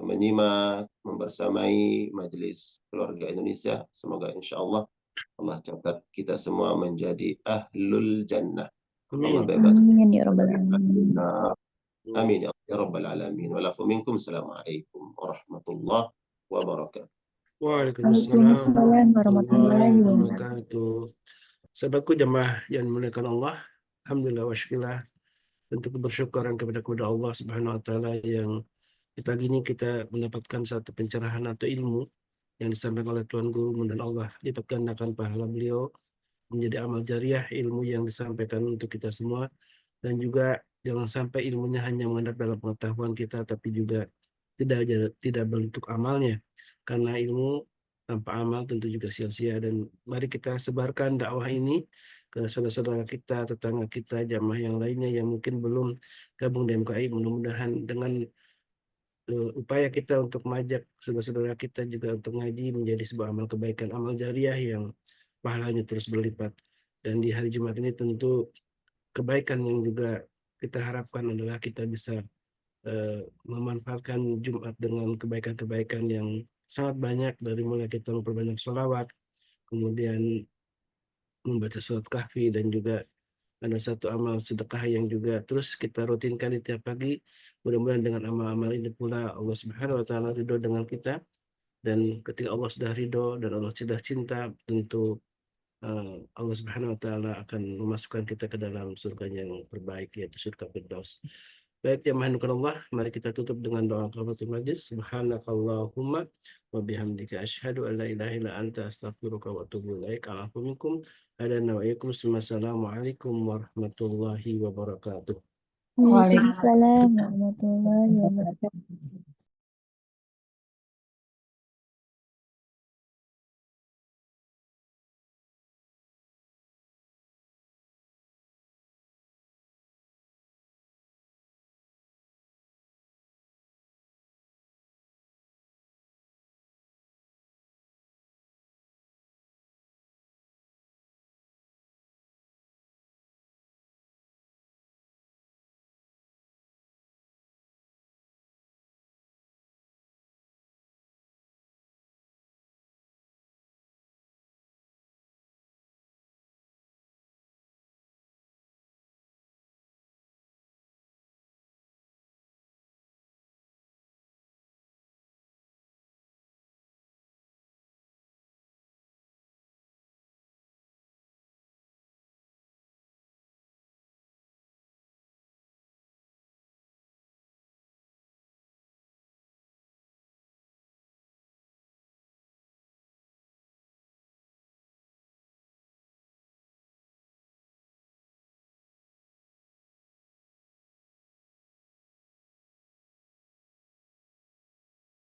menyimak, membersamai majelis keluarga Indonesia. Semoga insya Allah Allah catat kita semua menjadi ahlul jannah. Allah bebas. Amin ya rabbal alamin. Amin ya rabbal alamin. Walafu minkum. Assalamualaikum warahmatullahi wabarakatuh. Waalaikumsalam warahmatullahi wabarakatuh. Sahabatku jemaah yang dimuliakan Allah, alhamdulillah wa syukurillah, untuk bersyukuran kepada Allah Subhanahu wa taala yang di pagi ini kita mendapatkan satu pencerahan atau ilmu yang disampaikan oleh Tuan Guru, dan Allah lipat gandakan pahala beliau menjadi amal jariah ilmu yang disampaikan untuk kita semua, dan juga jangan sampai ilmunya hanya mengendap dalam pengetahuan kita tapi juga tidak bentuk amalnya, karena ilmu tanpa amal tentu juga sia-sia. Dan mari kita sebarkan dakwah ini ke saudara-saudara kita, tetangga kita, jamaah yang lainnya yang mungkin belum gabung di MKI. Mudah-mudahan dengan upaya kita untuk mengajak saudara-saudara kita juga untuk ngaji menjadi sebuah amal kebaikan, amal jariah yang pahalanya terus berlipat. Dan di hari Jumat ini tentu kebaikan yang juga kita harapkan adalah kita bisa memanfaatkan Jumat dengan kebaikan-kebaikan yang sangat banyak, dari mulai kita memperbanyak sholawat, kemudian membaca surat kahfi, dan juga ada satu amal sedekah yang juga terus kita rutinkan di tiap pagi. Mudah-mudahan dengan amal-amal ini pula Allah Subhanahu wa taala ridho dengan kita, dan ketika Allah sudah ridho dan Allah sudah cinta, tentu Allah Subhanahu wa taala akan memasukkan kita ke dalam surga yang terbaik, yaitu surga Firdaus. Baik jemaah Allah, mari kita tutup dengan doa kafaratul majlis. Subhanakallahumma wa bihamdika asyhadu an la ilaha illa anta astaghfiruka wa atubu ilaik. Alaikum Assalamualaikum warahmatullahi wabarakatuh. Waalaikumsalam warahmatullahi wabarakatuh.